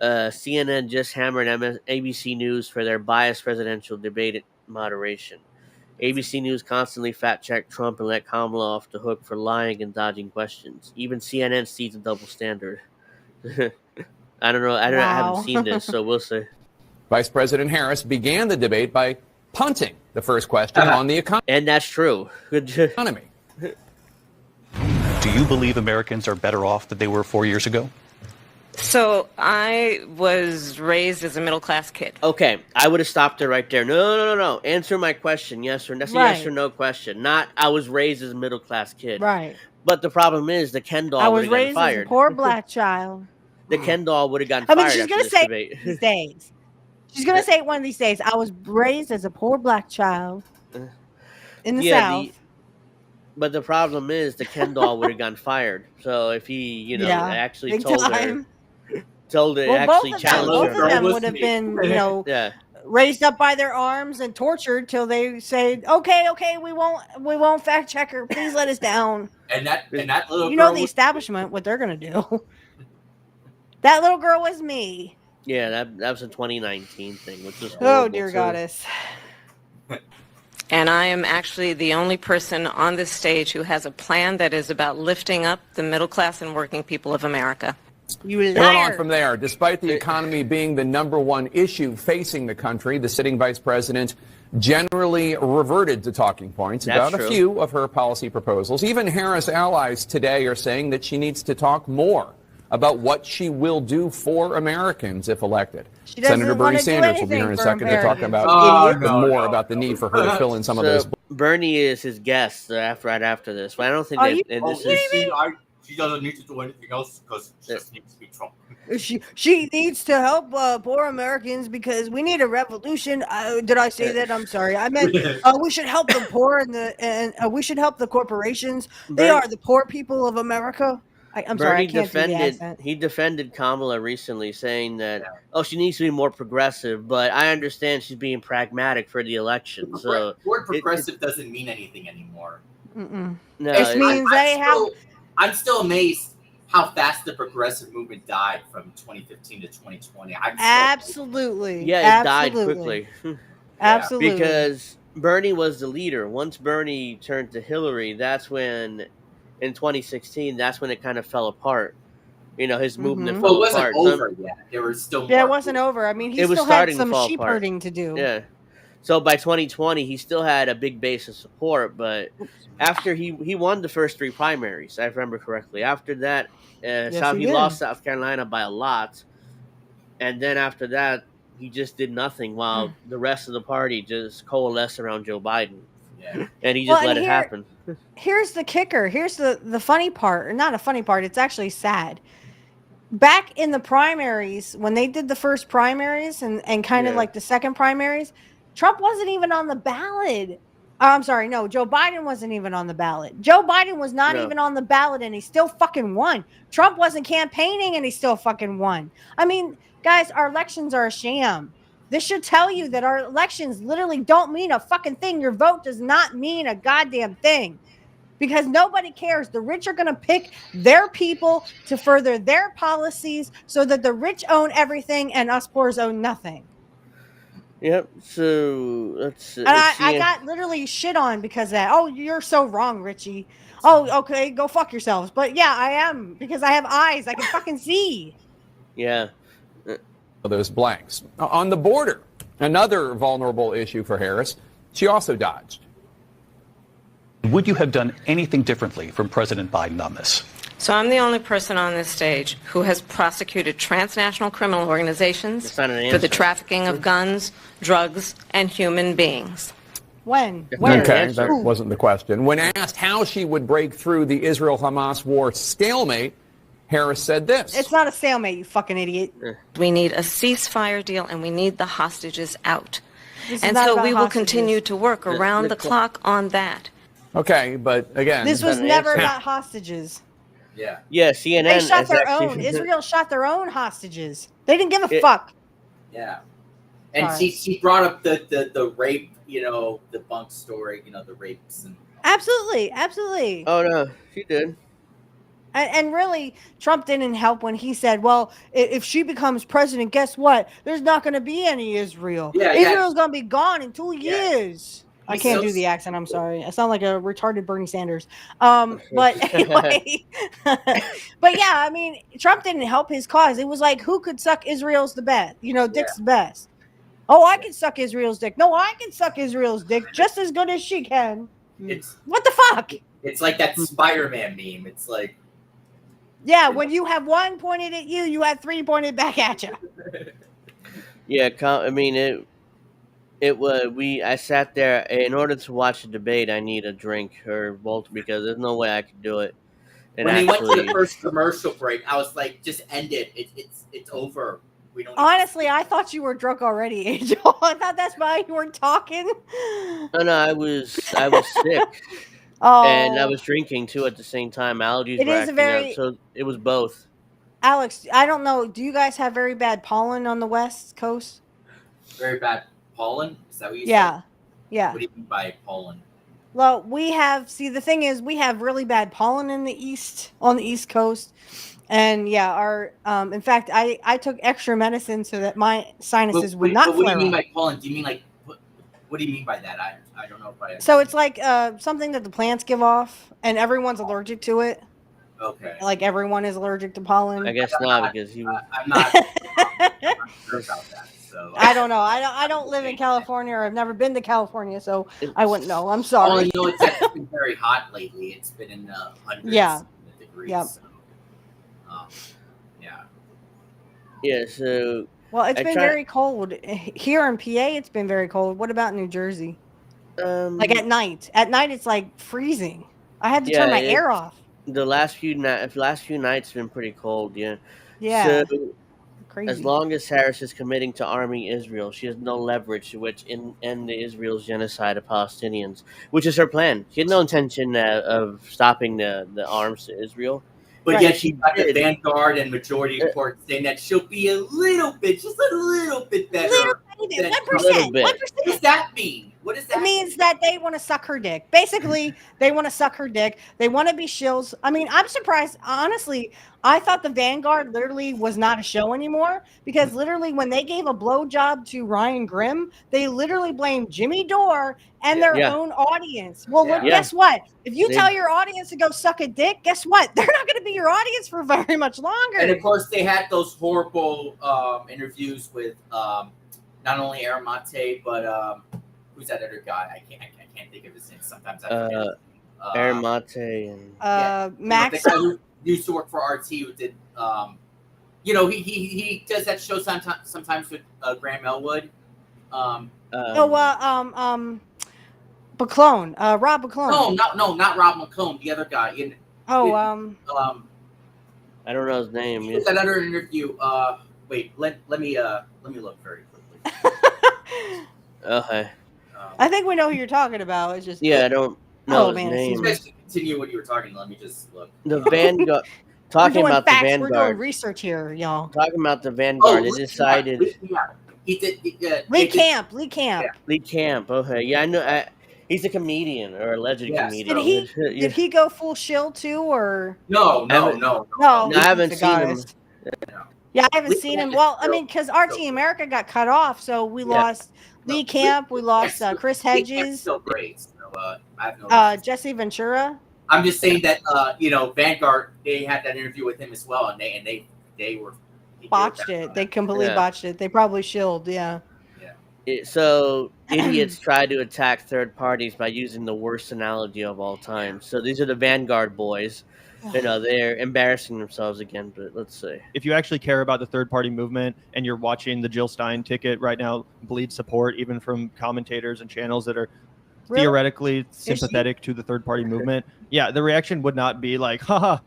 CNN just hammered ABC News for their biased presidential debate moderation. ABC News constantly fact-checked Trump and let Kamala off the hook for lying and dodging questions. Even CNN sees a double standard. I don't know. I haven't seen this, so we'll see. Vice President Harris began the debate by punting the first question on the economy. And that's true. Economy. Do you believe Americans are better off than they were 4 years ago? So I was raised as a middle-class kid. Okay, I would have stopped her right there. No. Answer my question, yes or no. That's a yes or no question. Not I was raised as a middle-class kid. Right. But the problem is the Ken doll I would was have gotten raised fired. as a poor black child. The Ken doll would have gotten I fired mean, she's after gonna this say debate. it these days. She's gonna say it one of these days. I was raised as a poor black child in the South. But the problem is the Ken doll would have gotten fired. So if he, actually big told time. her, Well, actually both challenged her. of them would have been, Yeah. raised up by their arms and tortured till they say, "Okay, we won't fact check her. Please let us down." And that little You know girl the was- establishment what they're gonna do. That little girl was me. Yeah, that was a 2019 thing, which was Oh horrible, dear too. goddess. And I am actually the only person on this stage who has a plan that is about lifting up the middle class and working people of America. You Going on from there, despite the economy being the number one issue facing the country, the sitting vice president generally reverted to talking points That's about true. a few of her policy proposals. Even Harris allies today are saying that she needs to talk more about what she will do for Americans if elected. Senator Bernie Sanders will be here in a second to talk about about the need for her to fill in some of those. Bernie is his guest right after this, but I don't think she doesn't need to do anything else because she just needs to be Trump. She needs to help poor Americans because we need a revolution. Did I say that? I'm sorry. I meant we should help the poor and we should help the corporations. They are the poor people of America. I'm sorry, I can't do the accent. He defended Kamala recently, saying that she needs to be more progressive, but I understand she's being pragmatic for the election. So The word progressive doesn't mean anything anymore. No, It means I'm still amazed how fast the progressive movement died from 2015 to 2020. Absolutely. Yeah, it died quickly. Absolutely. Because Bernie was the leader. Once Bernie turned to Hillary, that's when, in 2016, that's when it kind of fell apart. His movement fell apart. Well, it wasn't over yet. There was still it wasn't over. I mean, he still had some sheep herding to do. Yeah. So by 2020, he still had a big base of support, but after he won the first 3 primaries, if I remember correctly. After that, he lost South Carolina by a lot, and then after that, he just did nothing while the rest of the party just coalesced around Joe Biden. Yeah. And he just let it happen. Here's the kicker. Here's the funny part, or not a funny part. It's actually sad. Back in the primaries, when they did the first primaries and kind of like the second primaries, Trump wasn't even on the ballot. I'm sorry, no, Joe Biden wasn't even on the ballot. Joe Biden was not even on the ballot and he still fucking won. Trump wasn't campaigning and he still fucking won. I mean, guys, our elections are a sham. This should tell you that our elections literally don't mean a fucking thing. Your vote does not mean a goddamn thing. Because nobody cares. The rich are going to pick their people to further their policies so that the rich own everything and us poors own nothing. Yep. So let's And I got literally shit on because of that. Oh, you're so wrong, Richie. Oh, okay, go fuck yourselves. But yeah, I am, because I have eyes. I can fucking see. Yeah. Those blanks. On the border, another vulnerable issue for Harris, she also dodged. Would you have done anything differently from President Biden on this? So I'm the only person on this stage who has prosecuted transnational criminal organizations for the trafficking of guns, drugs, and human beings. When? Where? Okay, that wasn't the question. When asked how she would break through the Israel-Hamas war stalemate, Harris said this. It's not a stalemate, you fucking idiot. We need a ceasefire deal, and we need the hostages out. This is And not so about we will hostages. continue to work around the clock on that. Okay, but again, This was never about hostages. Yeah. Yeah, CNN. They shot is their actually- own. Israel shot their own hostages. They didn't give a It- fuck. Yeah. And Sorry. she brought up the rape, the bunk story, the rapes and Absolutely, absolutely. Oh no, she did. And really, Trump didn't help when he said, well, if she becomes president, guess what? There's not going to be any Israel. Yeah, Israel's going to be gone in 2 years. I He's can't so do the accent. I'm sorry. I sound like a retarded Bernie Sanders. But anyway, but yeah, I mean, Trump didn't help his cause. It was like, who could suck Israel's the best? Dick's the best. Oh, I can suck Israel's dick. No, I can suck Israel's dick just as good as she can. It's What the fuck? it's like that Spider-Man meme. It's like, Yeah, when you have one pointed at you, you have three pointed back at you. Yeah, I mean it was I sat there in order to watch the debate. I need a drink or both because there's no way I could do it. And when he went to the first commercial break, I was like, just end it. It's over. We don't. Honestly, I thought you were drunk already, Angel. I thought that's why you weren't talking. No, I was sick. Oh, And I was drinking too at the same time. Allergies It were is a acting very- out, so it was both. Alex, I don't know. Do you guys have very bad pollen on the West Coast? Very bad pollen. Is that what you Yeah, said? yeah. What do you mean by pollen? Well, we have. See, the thing is, we have really bad pollen in the East, on the East Coast, and yeah, our. In fact, I took extra medicine so that my sinuses would not But what do flare you mean up. by pollen? Do you mean like what do you mean by that? I don't know if I. So it's like something that the plants give off, and everyone's allergic to it. Okay. Like everyone is allergic to pollen. I guess not because he was. I'm not sure about that. So I don't know. I don't live in California, or I've never been to California, so I wouldn't know. I'm all I sorry. know is that it's been very hot lately. It's been in the hundreds Yeah. of degrees. Yep. So, yeah. Yeah, so Well, it's I been try- very cold here in PA. It's been very cold. What about New Jersey? Like at night. At night, it's like freezing. I had to turn my air off. The last few nights been pretty cold. Yeah. Yeah. So, Crazy. as long as Harris is committing to arming Israel, she has no leverage to which end Israel's genocide of Palestinians, which is her plan. She had no intention of stopping the arms to Israel. But yet she got the Vanguard and majority report saying that she'll be a little bit, just a little bit better. than 1%. bit. 1%. What does that mean? What does that It means that they want to suck her dick. Basically, they want to suck her dick. They want to be shills. I mean, I'm surprised. Honestly, I thought the Vanguard literally was not a show anymore because literally when they gave a blowjob to Ryan Grimm, they literally blamed Jimmy Dore and their Yeah. own audience. Well, look, Yeah. guess what? If you They- tell your audience to go suck a dick, guess what? They're not going to be your audience for very much longer. And of course, they had those horrible interviews with not only Aaron Mate, but who's that other guy? I can't think of his name. Sometimes I forget. Aaron Mate and Max. The guy who used to work for RT, who did, he does that show sometimes with Graham Elwood. Baclone, Rob Baclone. No, not Rob McClone. The other guy. I don't know his name. He did that other interview. Wait, let me look very quickly. Okay. I think we know who you're talking about. It's just Yeah, I don't know his man, name. You guys can continue what you were talking. Let me just look. The Vanguard. We're Talking doing about facts. the We're Vanguard. doing research here, y'all. Talking about the Vanguard, they listen decided. out. He did. Lee Camp. Lee Camp. Okay, yeah, I know. He's a comedian or alleged comedian. Did he go full shill too, or No. I haven't seen him. Yeah, I haven't seen him. Well, I mean, because RT America got cut off, so we lost Lee Camp, we lost Chris Hedges, still great. So, I have no Jesse Ventura. I'm just saying that Vanguard, they had that interview with him as well, and they were botched it. They completely botched it. They probably shilled. Yeah. So idiots try to attack third parties by using the worst analogy of all time. So these are the Vanguard boys. They're embarrassing themselves again. But let's see. If you actually care about the third party movement and you're watching the Jill Stein ticket right now bleed support, even from commentators and channels that are theoretically sympathetic to the third party movement, the reaction would not be like, haha,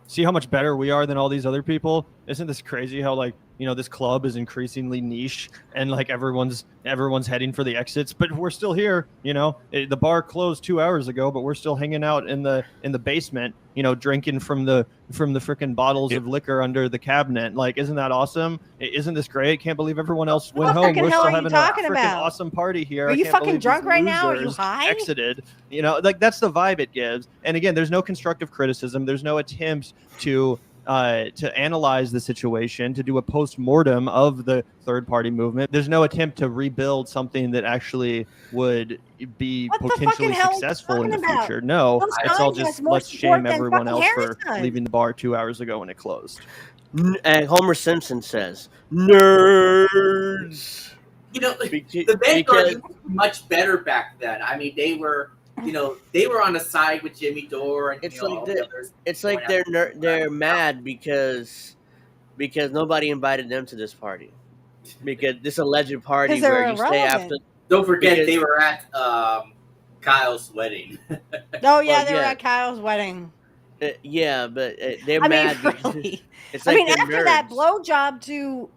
see how much better we are than all these other people. Isn't this crazy how this club is increasingly niche and like everyone's heading for the exits, but we're still here. The bar closed 2 hours ago, but we're still hanging out in the basement, drinking from the freaking bottles of liquor under the cabinet. Like, isn't that awesome? Isn't this great? Can't believe everyone else went home. We're still having a freaking awesome party here. Are you fucking drunk right now? Are you high? Exited. That's the vibe it gives. And again, there's no constructive criticism. There's no attempt to analyze the situation, to do a post-mortem of the third-party movement. There's no attempt to rebuild something that actually would be potentially successful in the future. No, it's all just let's shame everyone else for leaving the bar 2 hours ago when it closed. And Homer Simpson says, "Nerds." The Vanguard was much better back then. I mean, they were on the side with Jimmy Dore, and it's like they're mad because nobody invited them to this party, because this alleged party where you stay after. Don't forget they were at Kyle's wedding. Oh yeah, they were at Kyle's wedding. But they're mad. Really. It's like after that blowjob to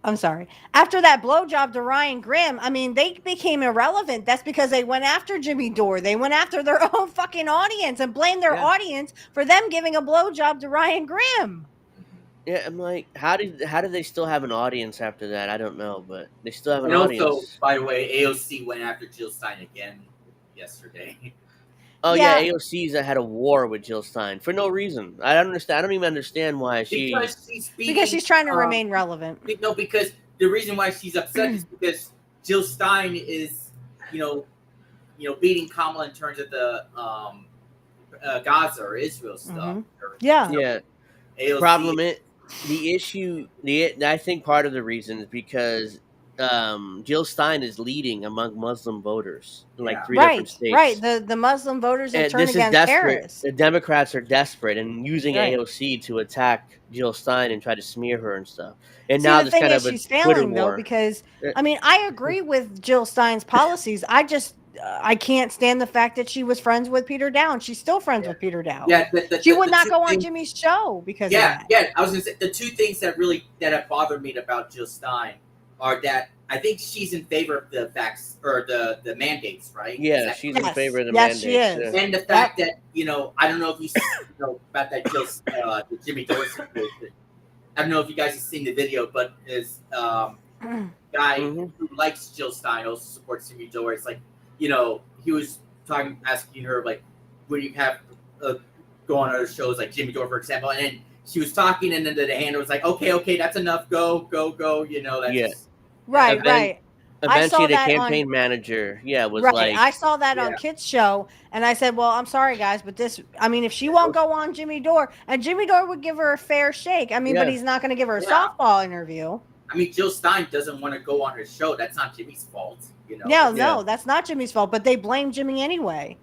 I'm sorry. After that blowjob to Ryan Grimm, I mean, they became irrelevant. That's because they went after Jimmy Dore. They went after their own fucking audience and blamed their audience for them giving a blowjob to Ryan Grimm. Yeah, I'm like, how do they still have an audience after that? I don't know, but they still have an audience. Also, by the way, AOC went after Jill Stein again yesterday. Oh yeah, AOC's had a war with Jill Stein for no reason. I don't understand. I don't even understand why because she's trying to remain relevant. No, because the reason why she's upset is because Jill Stein is, beating Kamala in terms of the Gaza or Israel stuff. Mm-hmm. Yeah. AOC, problem is the issue. I think part of the reason is because Jill Stein is leading among Muslim voters in like three different states. Right, the Muslim voters have turned against terrorists. The Democrats are desperate and using AOC to attack Jill Stein and try to smear her and stuff. And now there's kind of a Twitter war. Because I mean, I agree with Jill Stein's policies. I can't stand the fact that she was friends with Peter Downs. She's still friends with Peter Downs. Yeah, she would not go on Jimmy's show because of that. Yeah, I was gonna say the two things that have bothered me about Jill Stein are that I think she's in favor of the facts or the mandates, right? Yeah, she's in favor of the mandates. She is. And the fact that I don't know if you know about that the Jimmy Dore situation. I don't know if you guys have seen the video, but this guy who likes Jill Stein also supports Jimmy Dore. It's like he was asking her like, would you have go on other shows like Jimmy Dore, for example, and then she was talking, and then the handler was like, okay, that's enough. Go. Right. Eventually, the campaign manager, was like... I saw that on Kit's show, and I said, well, I'm sorry, guys, but if she won't go on Jimmy Dore, and Jimmy Dore would give her a fair shake, but he's not going to give her a softball interview. I mean, Jill Stein doesn't want to go on her show. That's not Jimmy's fault, No, that's not Jimmy's fault, but they blame Jimmy anyway.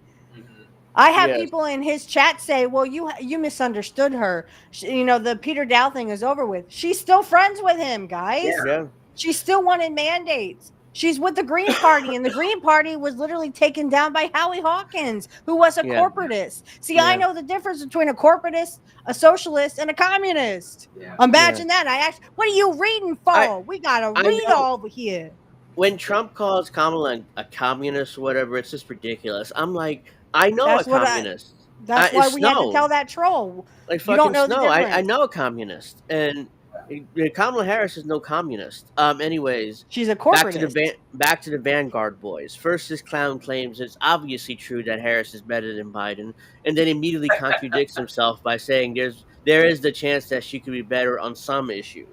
I have people in his chat say, well, you misunderstood her. The Peter Dow thing is over with. She's still friends with him, guys. Yeah. She still wanted mandates. She's with the Green Party, and the Green Party was literally taken down by Howie Hawkins, who was a corporatist. See, I know the difference between a corporatist, a socialist, and a communist. Yeah. Imagine that. What are you reading for? We got to read over here. When Trump calls Kamala a communist or whatever, it's just ridiculous. I'm like, I know a communist. That's why we had to tell that troll. Like fucking Snow. I know a communist. And Kamala Harris is no communist. Anyways, she's a back to corporatist. back to the Vanguard boys. First, this clown claims it's obviously true that Harris is better than Biden, and then immediately contradicts himself by saying there is the chance that she could be better on some issues,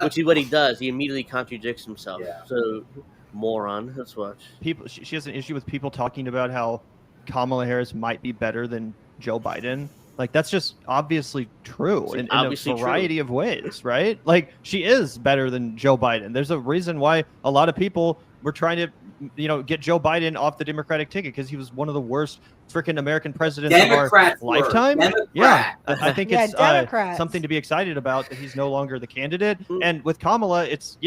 which is what he does. He immediately contradicts himself. Yeah. So, moron. Let's watch. She has an issue with people talking about how Kamala Harris might be better than Joe Biden. Like, that's just obviously true in a variety of ways, right? Like, she is better than Joe Biden. There's a reason why a lot of people were trying to, get Joe Biden off the Democratic ticket because he was one of the worst freaking American presidents of our lifetime. Yeah, I think it's something to be excited about that he's no longer the candidate. And with Kamala, it's,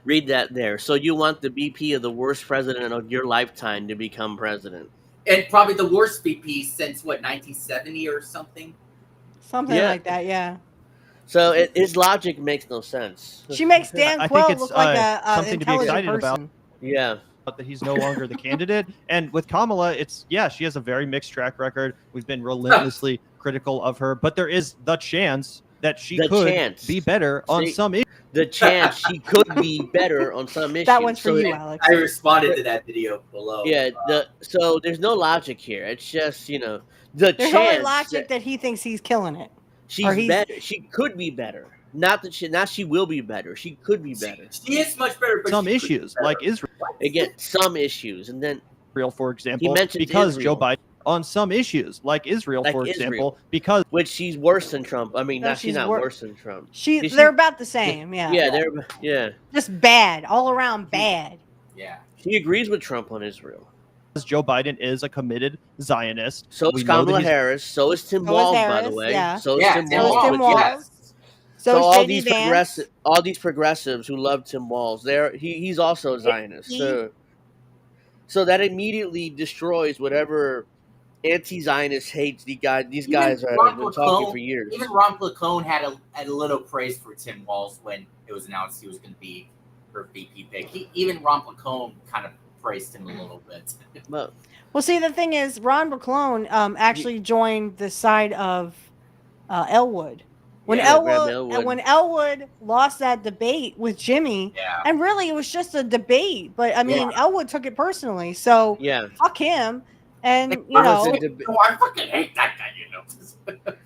Read that there. So you want the BP of the worst president of your lifetime to become president. And probably the worst VP since, 1970 or something? Something like that, yeah. So his logic makes no sense. She makes Dan Quayle look like a something to be excited about. Yeah. That he's no longer the candidate. And with Kamala, it's, she has a very mixed track record. We've been relentlessly critical of her. But there is the chance that she could be better on some issues. The chance she could be better on some issues. That one's for you, Alex. I responded to that video below. Yeah, so there's no logic here. It's just, the There's chance only logic that he thinks he's killing it. She's better. She could be better. Not that she will be better. She could be better. She is much better. But some issues, like Israel. Again, some issues. And then Israel, for example, because Joe Biden, on some issues, like Israel, for example, because which she's worse than Trump. I mean, she's not worse than Trump. They're about the same. Yeah. Just bad, all around bad. Yeah. She agrees with Trump on Israel. Joe Biden is a committed Zionist. So is Kamala Harris. So is Tim Walz, by the way. Yeah. So is Tim Walz. So all these progressives who love Tim Walz, he's also a Zionist. So that immediately destroys whatever anti-Zionist hates these guys have been talking for years. Even Ron Placone had a little praise for Tim Walz when it was announced he was going to be her VP pick. Even Ron Placone kind of praised him a little bit. Well, see, the thing is, Ron Placone actually joined the side of Elwood. When Elwood lost that debate with Jimmy, and really it was just a debate, but I mean, Elwood took it personally, so fuck him. And I fucking hate that guy,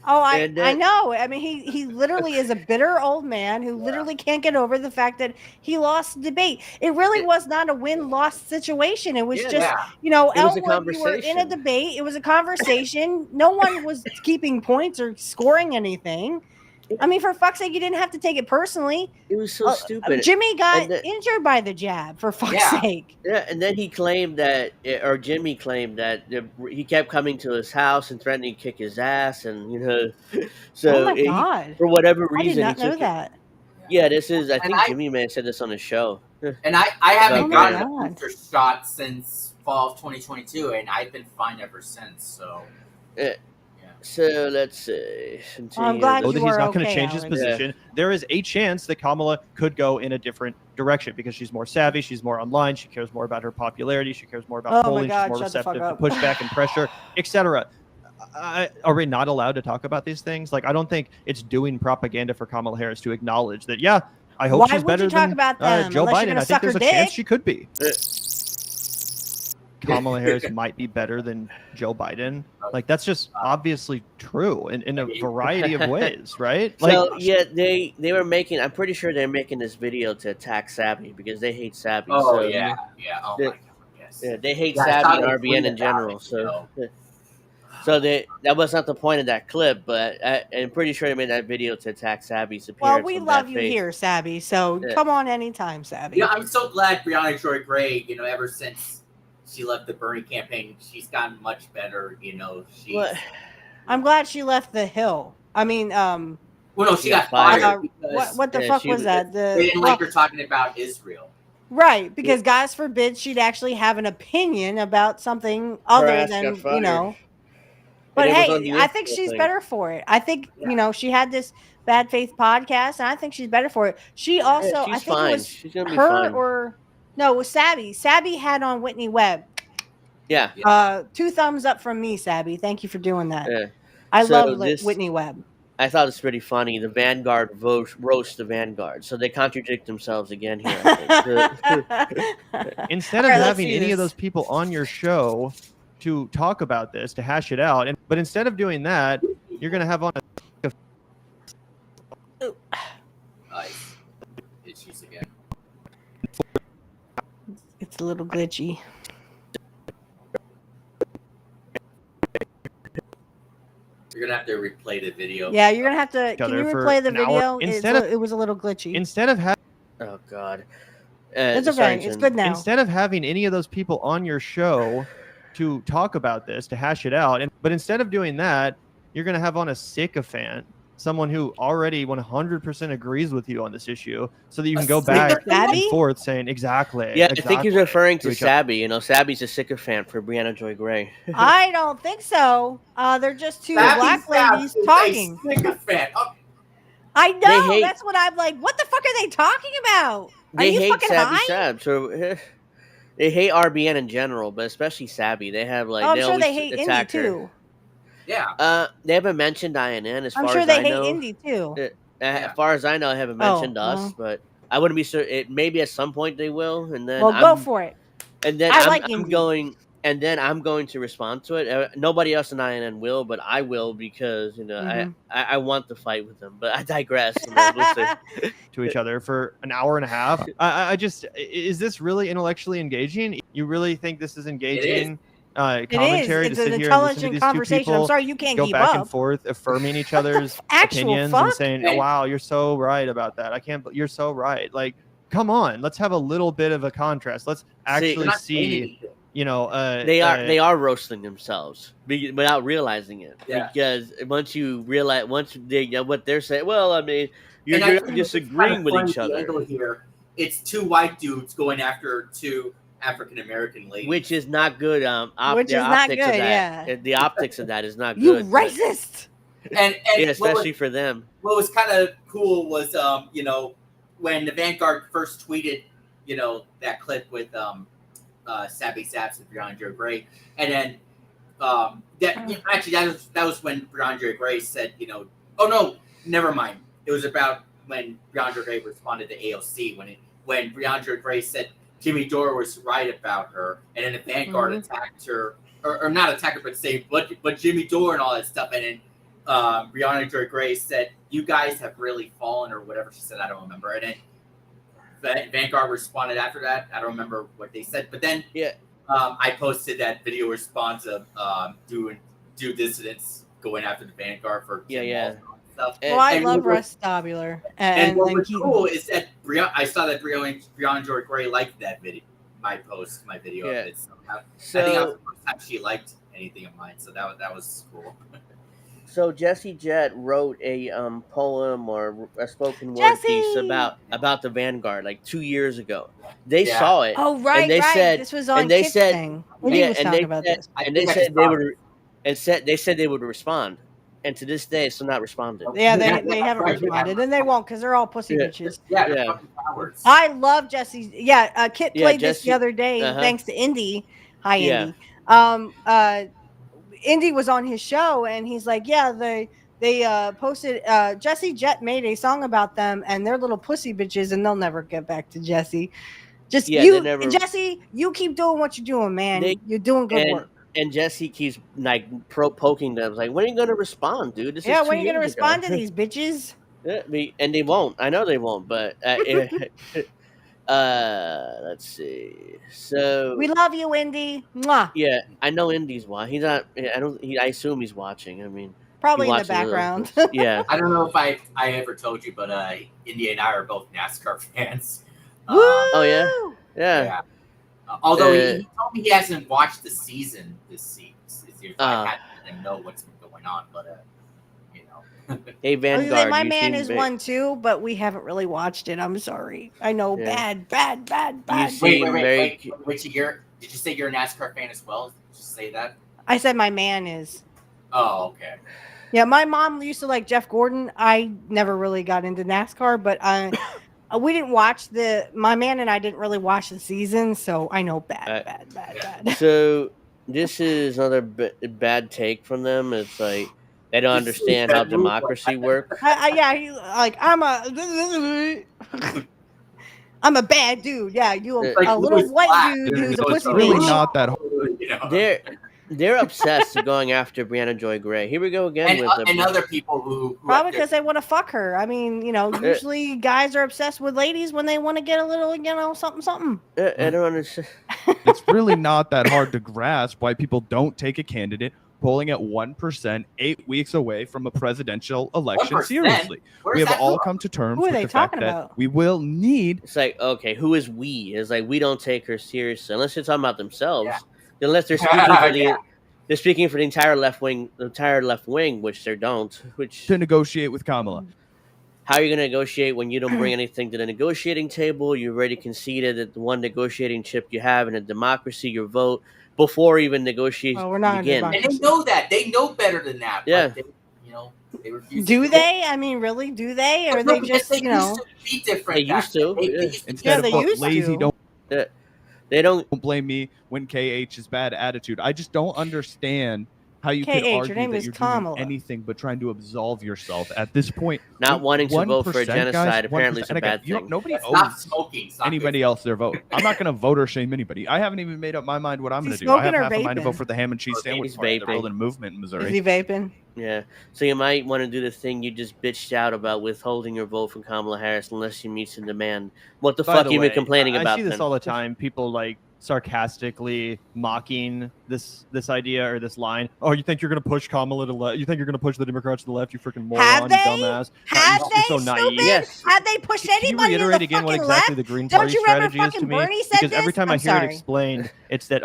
I know. I mean, he literally is a bitter old man who literally can't get over the fact that he lost the debate. It really was not a win-loss situation. It was just, Elwood, we were in a debate. It was a conversation. No one was keeping points or scoring anything. I mean, for fuck's sake, you didn't have to take it personally. It was so stupid. Jimmy got injured by the jab, for fuck's sake. Yeah, and then he claimed Jimmy claimed that he kept coming to his house and threatening to kick his ass, and so oh my God. For whatever reason, I did not know that. Yeah, I think Jimmy may have said this on his show. And I haven't gotten a booster shot since fall of 2022, and I've been fine ever since. So. So let's see. I'm glad that he's not going to change Alex. his position. Yeah. There is a chance that Kamala could go in a different direction because she's more savvy, she's more online, she cares more about her popularity, she cares more about polling, she's more receptive to pushback and pressure, etc. Are we not allowed to talk about these things? Like, I don't think it's doing propaganda for Kamala Harris to acknowledge that. Yeah, I hope she's better than Joe Biden. I think there's a chance she could be. Kamala Harris might be better than Joe Biden. Like, that's just obviously true in a variety of ways, right? Like, so they were making. I'm pretty sure they're making this video to attack Savvy because they hate Savvy. Oh so, yeah. Oh my God. Yes. Yeah, they hate Savvy and RBN in general. So that was not the point of that clip, but I'm pretty sure they made that video to attack Savvy's appearance. Well, we love you here, Savvy. So come on anytime, Savvy. Yeah, I'm so glad Breonna Joy Gray. Ever since she left the Bernie campaign, she's gotten much better. I'm glad she left the Hill. I mean, well, no, she got fired. What the fuck was that? They didn't like her talking about Israel. Right, because God forbid she'd actually have an opinion about something other than, But hey, I think she's better for it. I think, she had this Bad Faith podcast, and I think she's better for it. She also, I think it was her no, it was Sabby. Sabby had on Whitney Webb. Yeah. 2 thumbs up from me, Sabby. Thank you for doing that. Yeah. I love Whitney Webb. I thought it's pretty funny. The Vanguard roast the Vanguard, so they contradict themselves again here. I think. Instead of having any of those people on your show to talk about this, to hash it out, but instead of doing that, you're going to have on a issues again. It's a little glitchy. You're gonna have to replay the video. Yeah, you're gonna have to. Can you replay the video? It was a little glitchy. Instead of having. Oh God. It's okay. It's good now. Instead of having any of those people on your show to talk about this, to hash it out, but instead of doing that, you're going to have on a sycophant, someone who already 100% agrees with you on this issue, so that you can go back and forth saying exactly. Yeah, I think he's referring to Sabby. You know, Sabby's a sycophant for Brianna Joy Gray. I don't think so. They're just two black ladies talking. I know. That's what I'm like. What the fuck are they talking about? They hate Sabby Sab, so they hate RBN in general, but especially Sabby. They have like. I'm sure they hate Indy too. Yeah. They haven't mentioned INN as far as I know. I'm sure they hate Indy too. As far as I know, I haven't mentioned us, but I wouldn't be certain. Maybe at some point they will, and then go for it. And then I'm going. And then I'm going to respond to it. Nobody else in INN will, but I will because I want to fight with them. But I digress. To each other for an hour and a half. I just is this really intellectually engaging? You really think this is engaging? Commentary It's to sit an here and listen to intelligent these conversation. two people I'm sorry you can't go keep back up. and forth, affirming each other's opinions and saying, "Oh, wow, you're so right about that. I can't. You're so right." Like, come on, let's have a little bit of a contrast. Let's actually see. You know, they are roasting themselves without realizing it. Yeah. Because once what they're saying, well, I mean, you're disagreeing with each other. Here, it's two white dudes going after two African American ladies, which is not good. Which is not good. Yeah, the optics of that is not you good. racist. And especially for them. What was kind of cool was when the Vanguard first tweeted, that clip with Sabby Saps and Brianna Gray, and then that was when Brianna Gray said, oh no, never mind. It was about when Brianna Gray responded to AOC when Brianna Gray said Jimmy Dore was right about her, and then the Vanguard attacked her, or not attacked her, but Jimmy Dore and all that stuff, and then Brianna Gray said, "You guys have really fallen," or whatever she said. I don't remember, and then Vanguard responded after that. I don't remember what they said, but then I posted that video response of due dissidents going after the Vanguard for stuff. Well, I love Russ Stabler. And what was cool is that I saw that Brianna Gray liked that video, my video of it. So I think that was the first time she liked anything of mine. So that was cool. So Jesse Jett wrote a poem or a spoken word piece about the Vanguard like 2 years ago. They saw it. Oh right, and they said, this was on and they Kid's said, thing. they said they would respond, and to this day, still not responded. Yeah, they haven't responded, and they won't because they're all pussy bitches. Yeah. I love Jesse's. Kit played this the other day thanks to Indy. Hi, Indy. Indy was on his show and he's like, they posted Jesse Jett made a song about them and they're little pussy bitches and they'll never get back to Jesse. Jesse, you keep doing what you're doing, man. You're doing good work. And Jesse keeps like poking them, like, when are you gonna respond, dude? This is when are you gonna respond to these bitches? And they won't. I know they won't, but let's see. So we love you, Indy. Mwah. Yeah, I know Indy's watching. He's not. I assume he's watching. I mean, probably in the background. Yeah. I don't know if I ever told you, but Indy and I are both NASCAR fans. Oh yeah. Although he told me he hasn't watched the season this year, so I had to know what's been going on. But hey, Vanguard, my man is one too, but we haven't really watched it. I'm sorry. I know, bad. Wait. Did you say you're a NASCAR fan as well? Did you say that? I said my man is. Oh, okay. Yeah, my mom used to like Jeff Gordon. I never really got into NASCAR, but we didn't watch my man and I didn't really watch the season, so I know bad. So this is another bad take from them. It's like They don't understand how democracy works. I'm a bad dude. Yeah, you a little white dude who's a pussy really bitch. not that hard. They're obsessed with going after Brianna Joy Gray. Here we go again with and other people who probably because they want to fuck her. I mean, usually guys are obsessed with ladies when they want to get a little, something. I don't understand. It's really not that hard to grasp why people don't take a candidate polling at 1% 8 weeks away from a presidential election 1%? seriously. Where's We have that all from? come to terms Who are with they the fact talking that about? we will need. It's like, okay, who is we? It's like we don't take her seriously unless they're talking about themselves. Unless they're speaking for the they're speaking for the entire left wing, which they don't. Which to negotiate with Kamala. How are you going to negotiate when you don't bring anything to the negotiating table? You already conceded that the one negotiating chip you have in a democracy, your vote, before even negotiations begin. And they know that. They know better than that. Yeah. But they refuse Do to they? I mean, really? Do they? Or No, they just, they used to be different. They used to. Instead of lazy, don't. They don't blame me when KH is bad attitude. I just don't understand how you KH, can your argue name that is you're Kamala. doing anything but trying to absolve yourself at this point. Not wanting to vote for a 1%, genocide guys, apparently is a 1%. bad You know, thing. nobody Stop owes smoking. Stop anybody else their vote. I'm not going to vote or shame anybody. I haven't even made up my mind what I'm going to do. I have smoking or half a mind to vaping? vote for the ham and cheese sandwich He's party. They're vaping. building a movement in Missouri. Is he vaping? Yeah. So you might want to do the thing you just bitched out about withholding your vote from Kamala Harris unless she meets the demand. What the By fuck the you way, been complaining I about see this then? all the time. People sarcastically mocking this idea or this line. Oh, you think you're gonna push Kamala to left? You think you're gonna push the Democrats to the left? You freaking moron, Have they? you dumbass. Have You're so they, naive. stupid? Yes. Have they pushed Can you anybody to reiterate the again what fucking exactly left? the Green Don't Party you remember strategy is fucking to me? Bernie said Because every this? time I I'm hear it sorry. explained, it's that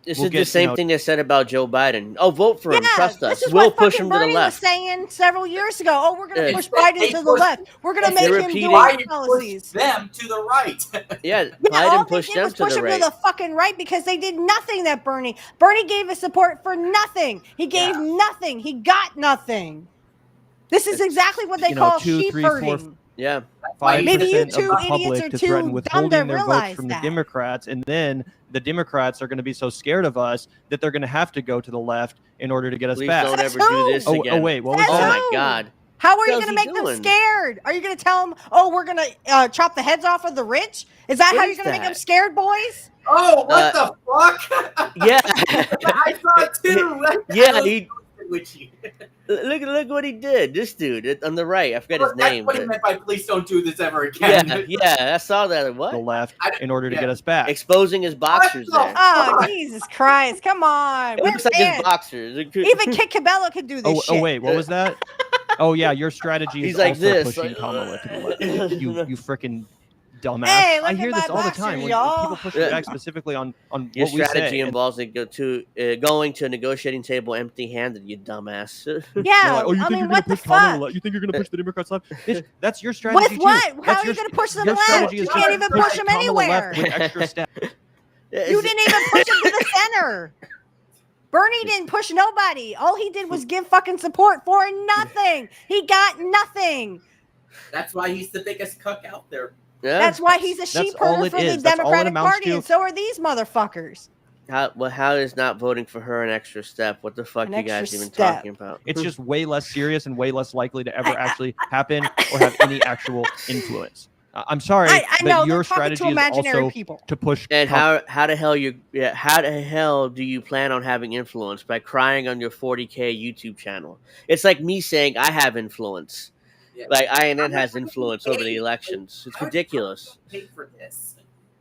This is the same thing they said about Joe Biden. Oh, vote for him. Trust us. This is We'll what push fucking him to the Bernie left. was saying several years ago. Oh, we're going to push Yeah. Biden to the left. We're going to make They're him do repeating- our Biden policies. them to the right. Yeah, Yeah, Biden all they pushed did them was to push the him right. to the fucking right because they did nothing that Bernie gave us support for nothing. He gave nothing. He got nothing. This is exactly what they call 2, sheep 3, 4, herding. Yeah. 5% Maybe you of two the idiots public are to too threaten dumb to withholding their votes realize from that. the Democrats, and then the Democrats are going to be so scared of us that they're going to have to go to the left in order to get us Please back. don't ever do this again. Oh wait, what was Oh that? my God. How are you What going the to hell's make he them doing? scared? Are you going to tell them, oh, we're going to chop the heads off of the rich? Is that What how is you're going to make that? them scared, boys? Oh, what the fuck? Yeah. I saw it too. Yeah, he Witchy. look what he did. This dude on the right. I forget his That's name. what he but- meant by please don't do this ever again. Yeah, I saw that. What? The left in order to get us back. Exposing his boxers there. Oh, Jesus Christ. Come on. It We're looks like his fans. boxers. It could- Even Kit Cabello could do this shit. Oh wait, what was that? Oh yeah, your strategy is He's like also this, pushing like, Kamala to the left. You freaking dumbass. Hey, look I at hear my this all the boxers, time when y'all. people push Yeah. back specifically on Your what we strategy say. involves going to a negotiating table empty-handed, you dumbass. Yeah, Oh, you I think mean, you're what gonna the push Kamala fuck? left? You think you're gonna push the Democrats left? Bitch, that's your strategy With too. what? That's How are your you going to push them your left? strategy You is can't just even push push them Kamala anywhere. left with extra steps. You didn't even push him to the center. Bernie didn't push nobody. All he did was give fucking support for nothing. He got nothing. That's why he's the biggest cuck out there. Yeah. That's why he's a That's sheep all herder it for the is. That's all it Democratic amounts Party, to. and so are these motherfuckers. How is not voting for her an extra step? What the fuck An you guys extra even step. talking about? It's just way less serious and way less likely to ever actually happen or have any actual influence. I'm sorry, I but know, your they're talking strategy to is imaginary also people. to push. And how the hell do you plan on having influence? By crying on your 40K YouTube channel? It's like me saying I have influence. Yeah. Like INN has influence over the elections. It's ridiculous. Pay for this.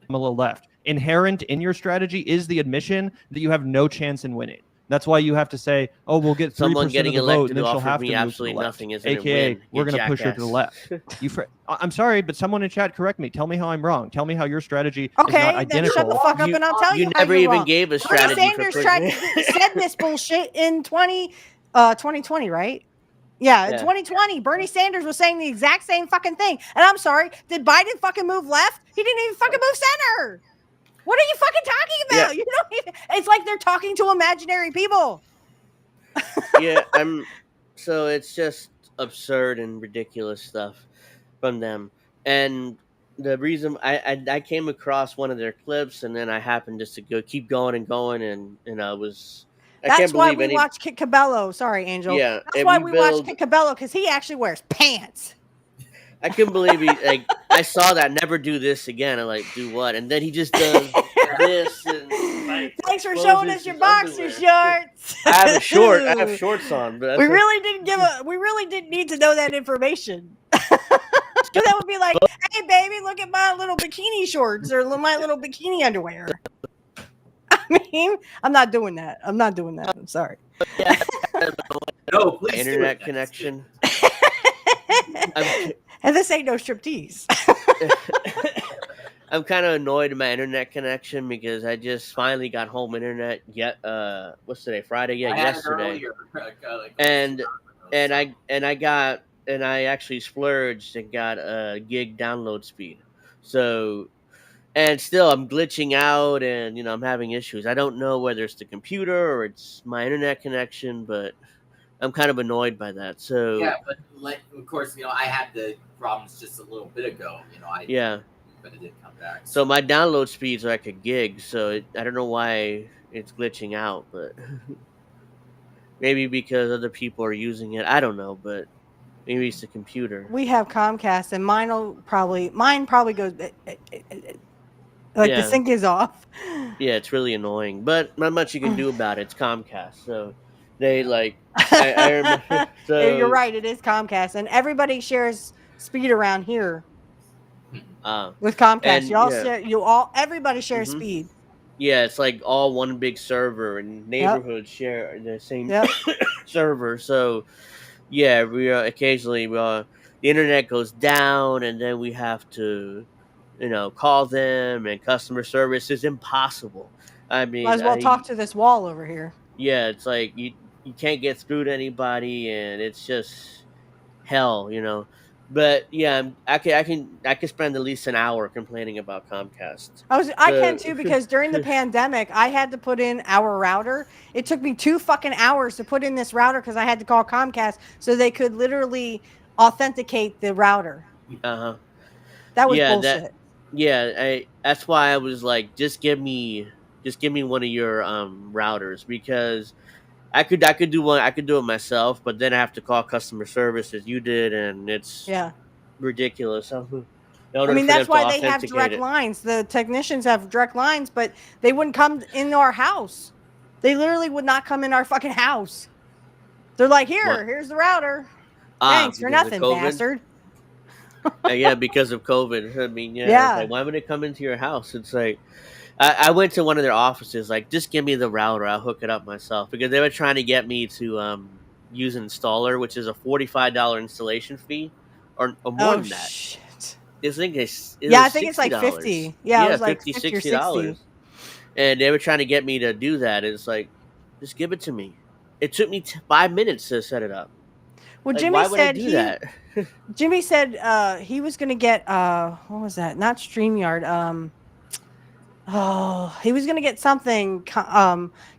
Kamala left. Inherent in your strategy is the admission that you have no chance in winning. That's why you have to say, "Oh, we'll get 3% Someone of getting the vote, elected and then who she'll offered have me to move to the absolutely left." nothing isn't a AKA, win, we're you going to push her to the jackass. left. I'm sorry, but someone in chat correct me. Tell me how I'm wrong. Tell me how your strategy is Okay, not then identical. shut the fuck up and I'll tell you how never you're even wrong. gave a Bernie strategy Sanders for said this bullshit in 2020, right? Yeah, in Yeah. 2020, Bernie Sanders was saying the exact same fucking thing. And I'm sorry, did Biden fucking move left? He didn't even fucking move center. What are you fucking talking about? Yeah. You don't even, it's like they're talking to imaginary people. Yeah, so it's just absurd and ridiculous stuff from them. And the reason I came across one of their clips, and then I happened just to keep going and going, and That's why we watch Kit Cabello. Sorry, Angel. Yeah, that's why we watch Kit Cabello, because he actually wears pants. I couldn't believe he like. I saw that. Never do this again. I'm like, do what? And then he just does this. And, like, thanks for showing us your boxer shorts. I have a short. I have shorts on. But we really didn't need to know that information. That would be like, hey baby, look at my little bikini shorts or my little bikini underwear. I mean, I'm not doing that. I'm sorry. No, please. Internet connection. And this ain't no striptease. I'm kind of annoyed at my internet connection because I just finally got home internet. What's today? Friday? Yeah, yesterday. And I actually splurged and got a gig download speed. So, and still I'm glitching out, and I'm having issues. I don't know whether it's the computer or it's my internet connection, but I'm kind of annoyed by that. So yeah, but of course, I had the problems just a little bit ago. But it didn't come back. So my download speeds are like a gig. So I don't know why it's glitching out, but maybe because other people are using it. I don't know, but maybe it's the computer. We have Comcast, and mine probably goes the sync is off. Yeah, it's really annoying, but not much you can do about it. It's Comcast, so they like. I remember, so you're right. It is Comcast, and everybody shares speed around here. With Comcast, everybody shares speed. Yeah, it's like all one big server, and neighborhoods share the same server. So, yeah, we occasionally the internet goes down, and then we have to, call them, and customer service is impossible. I mean, might as well talk to this wall over here. Yeah, it's like you can't get through to anybody, and it's just hell, But yeah, I can spend at least an hour complaining about Comcast. I can too, because during the pandemic, I had to put in our router. It took me 2 fucking hours to put in this router because I had to call Comcast so they could literally authenticate the router. That was bullshit. That's why I was like, just give me one of your routers, because I could do it myself, but then I have to call customer service as you did, and it's ridiculous. I mean, that's why they have direct lines. The technicians have direct lines, but they wouldn't come into our house. They literally would not come in our fucking house. They're like, here's the router. Thanks for nothing, bastard. Yeah, because of COVID. I mean, like, why would they come into your house? It's like, I went to one of their offices, like, just give me the router, I'll hook it up myself, because they were trying to get me to use an installer, which is a $45 installation fee, or more than that. Shit. I think it's like $50. Yeah, it was like $50 or $60. And they were trying to get me to do that. It's like, just give it to me. It took me 5 minutes to set it up. Well, like, Jimmy said he was going to get what was that? Not StreamYard. He was going to get something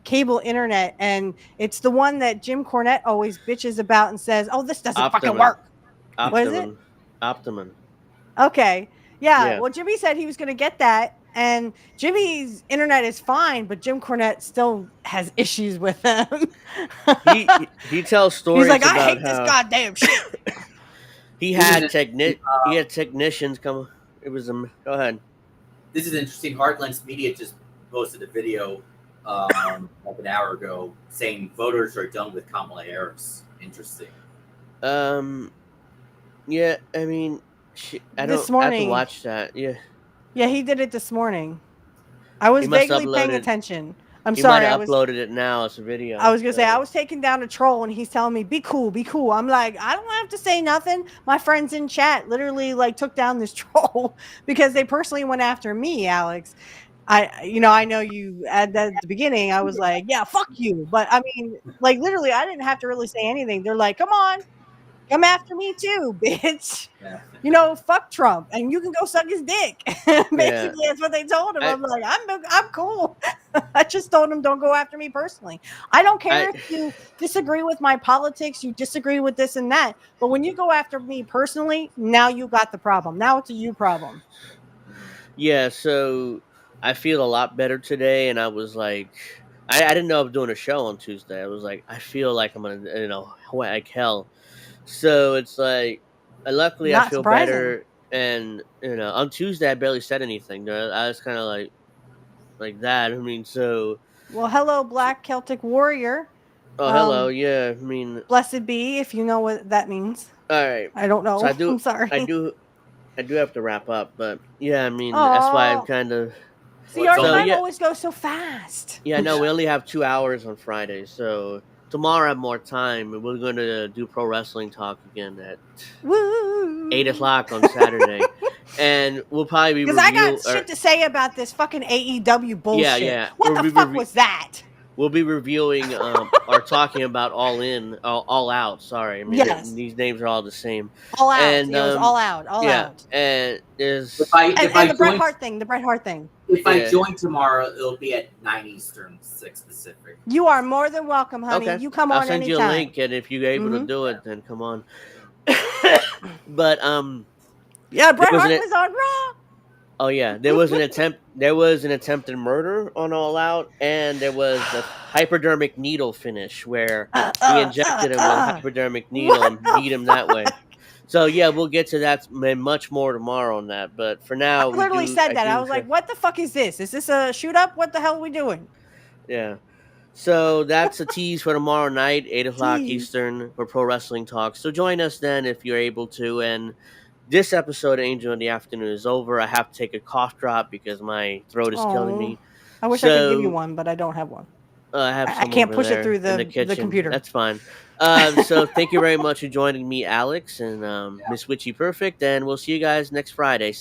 cable internet, and it's the one that Jim Cornette always bitches about and says, "Oh, this doesn't fucking work." What is it? Optimum. Okay. Yeah. Well, Jimmy said he was going to get that, and Jimmy's internet is fine, but Jim Cornette still has issues with them. he tells stories. He's like, about I hate this goddamn shit. He had technicians come. It was go ahead. This is interesting. Heartlands Media just posted a video like an hour ago saying voters are done with Kamala Harris. Interesting. Yeah, I mean, I don't have to watch that. Yeah. Yeah, he did it this morning. I was vaguely paying attention. I'm sorry. I uploaded it now as a video. I was gonna say I was taking down a troll, and he's telling me, "Be cool, be cool." I'm like, I don't have to say nothing. My friends in chat literally took down this troll because they personally went after me, Alex. I know you at the beginning. I was like, "Yeah, fuck you," but I mean, literally, I didn't have to really say anything. They're like, "Come on, come after me too, bitch." Yeah. Fuck Trump, and you can go suck his dick. Basically, that's what they told him. I'm like, I'm cool. I just told him, don't go after me personally. I don't care if you disagree with my politics, you disagree with this and that. But when you go after me personally, now you got the problem. Now it's a you problem. Yeah, so I feel a lot better today, and I was like, I didn't know I was doing a show on Tuesday. I was like, I feel like I'm gonna, like hell. So it's like, luckily I Not feel surprising. better. And on Tuesday I barely said anything. I was kind of like that. I mean, so. Well, hello, Black Celtic Warrior. Oh, hello. Yeah, I mean. Blessed be, if you know what that means. All right. I don't know. So I'm sorry. I do have to wrap up, but yeah, I mean that's why I'm Oh. kind of. See, our time yeah. always goes so fast. Yeah, no, we only have 2 hours on Friday, so tomorrow I have more time, and we're going to do pro wrestling talk again at 8:00 on Saturday, and we'll probably be because I got shit to say about this fucking AEW bullshit. Yeah. What the fuck was that? We'll be reviewing or talking about All Out. Sorry, I mean these names are all the same. All Out. And, it was All Out. All out. And there's and the Bret Hart thing. The Bret Hart thing. If I join tomorrow, it'll be at 9 Eastern, 6 Pacific. You are more than welcome, honey. Okay. You come on I'll send anytime. you a link, and if you're able to do it, then come on. But yeah, Bret Hart was on Raw. Oh yeah, there was an attempt. There was an attempted murder on All Out, and there was a hypodermic needle finish where we injected him with a hypodermic needle and beat him that way. So yeah, we'll get to that and much more tomorrow on that. But for now, I literally said that. I was like, "What the fuck is this? Is this a shoot up? What the hell are we doing?" Yeah. So that's a tease for tomorrow night, 8:00 Eastern, for Pro Wrestling Talk. So join us then if you're able to. And this episode of Angel in the Afternoon is over. I have to take a cough drop because my throat is killing me. I wish I could give you one, but I don't have one. I can't push there it through in the computer. That's fine. So thank you very much for joining me, Alex, and Miss Witchy Perfect, and we'll see you guys next Friday.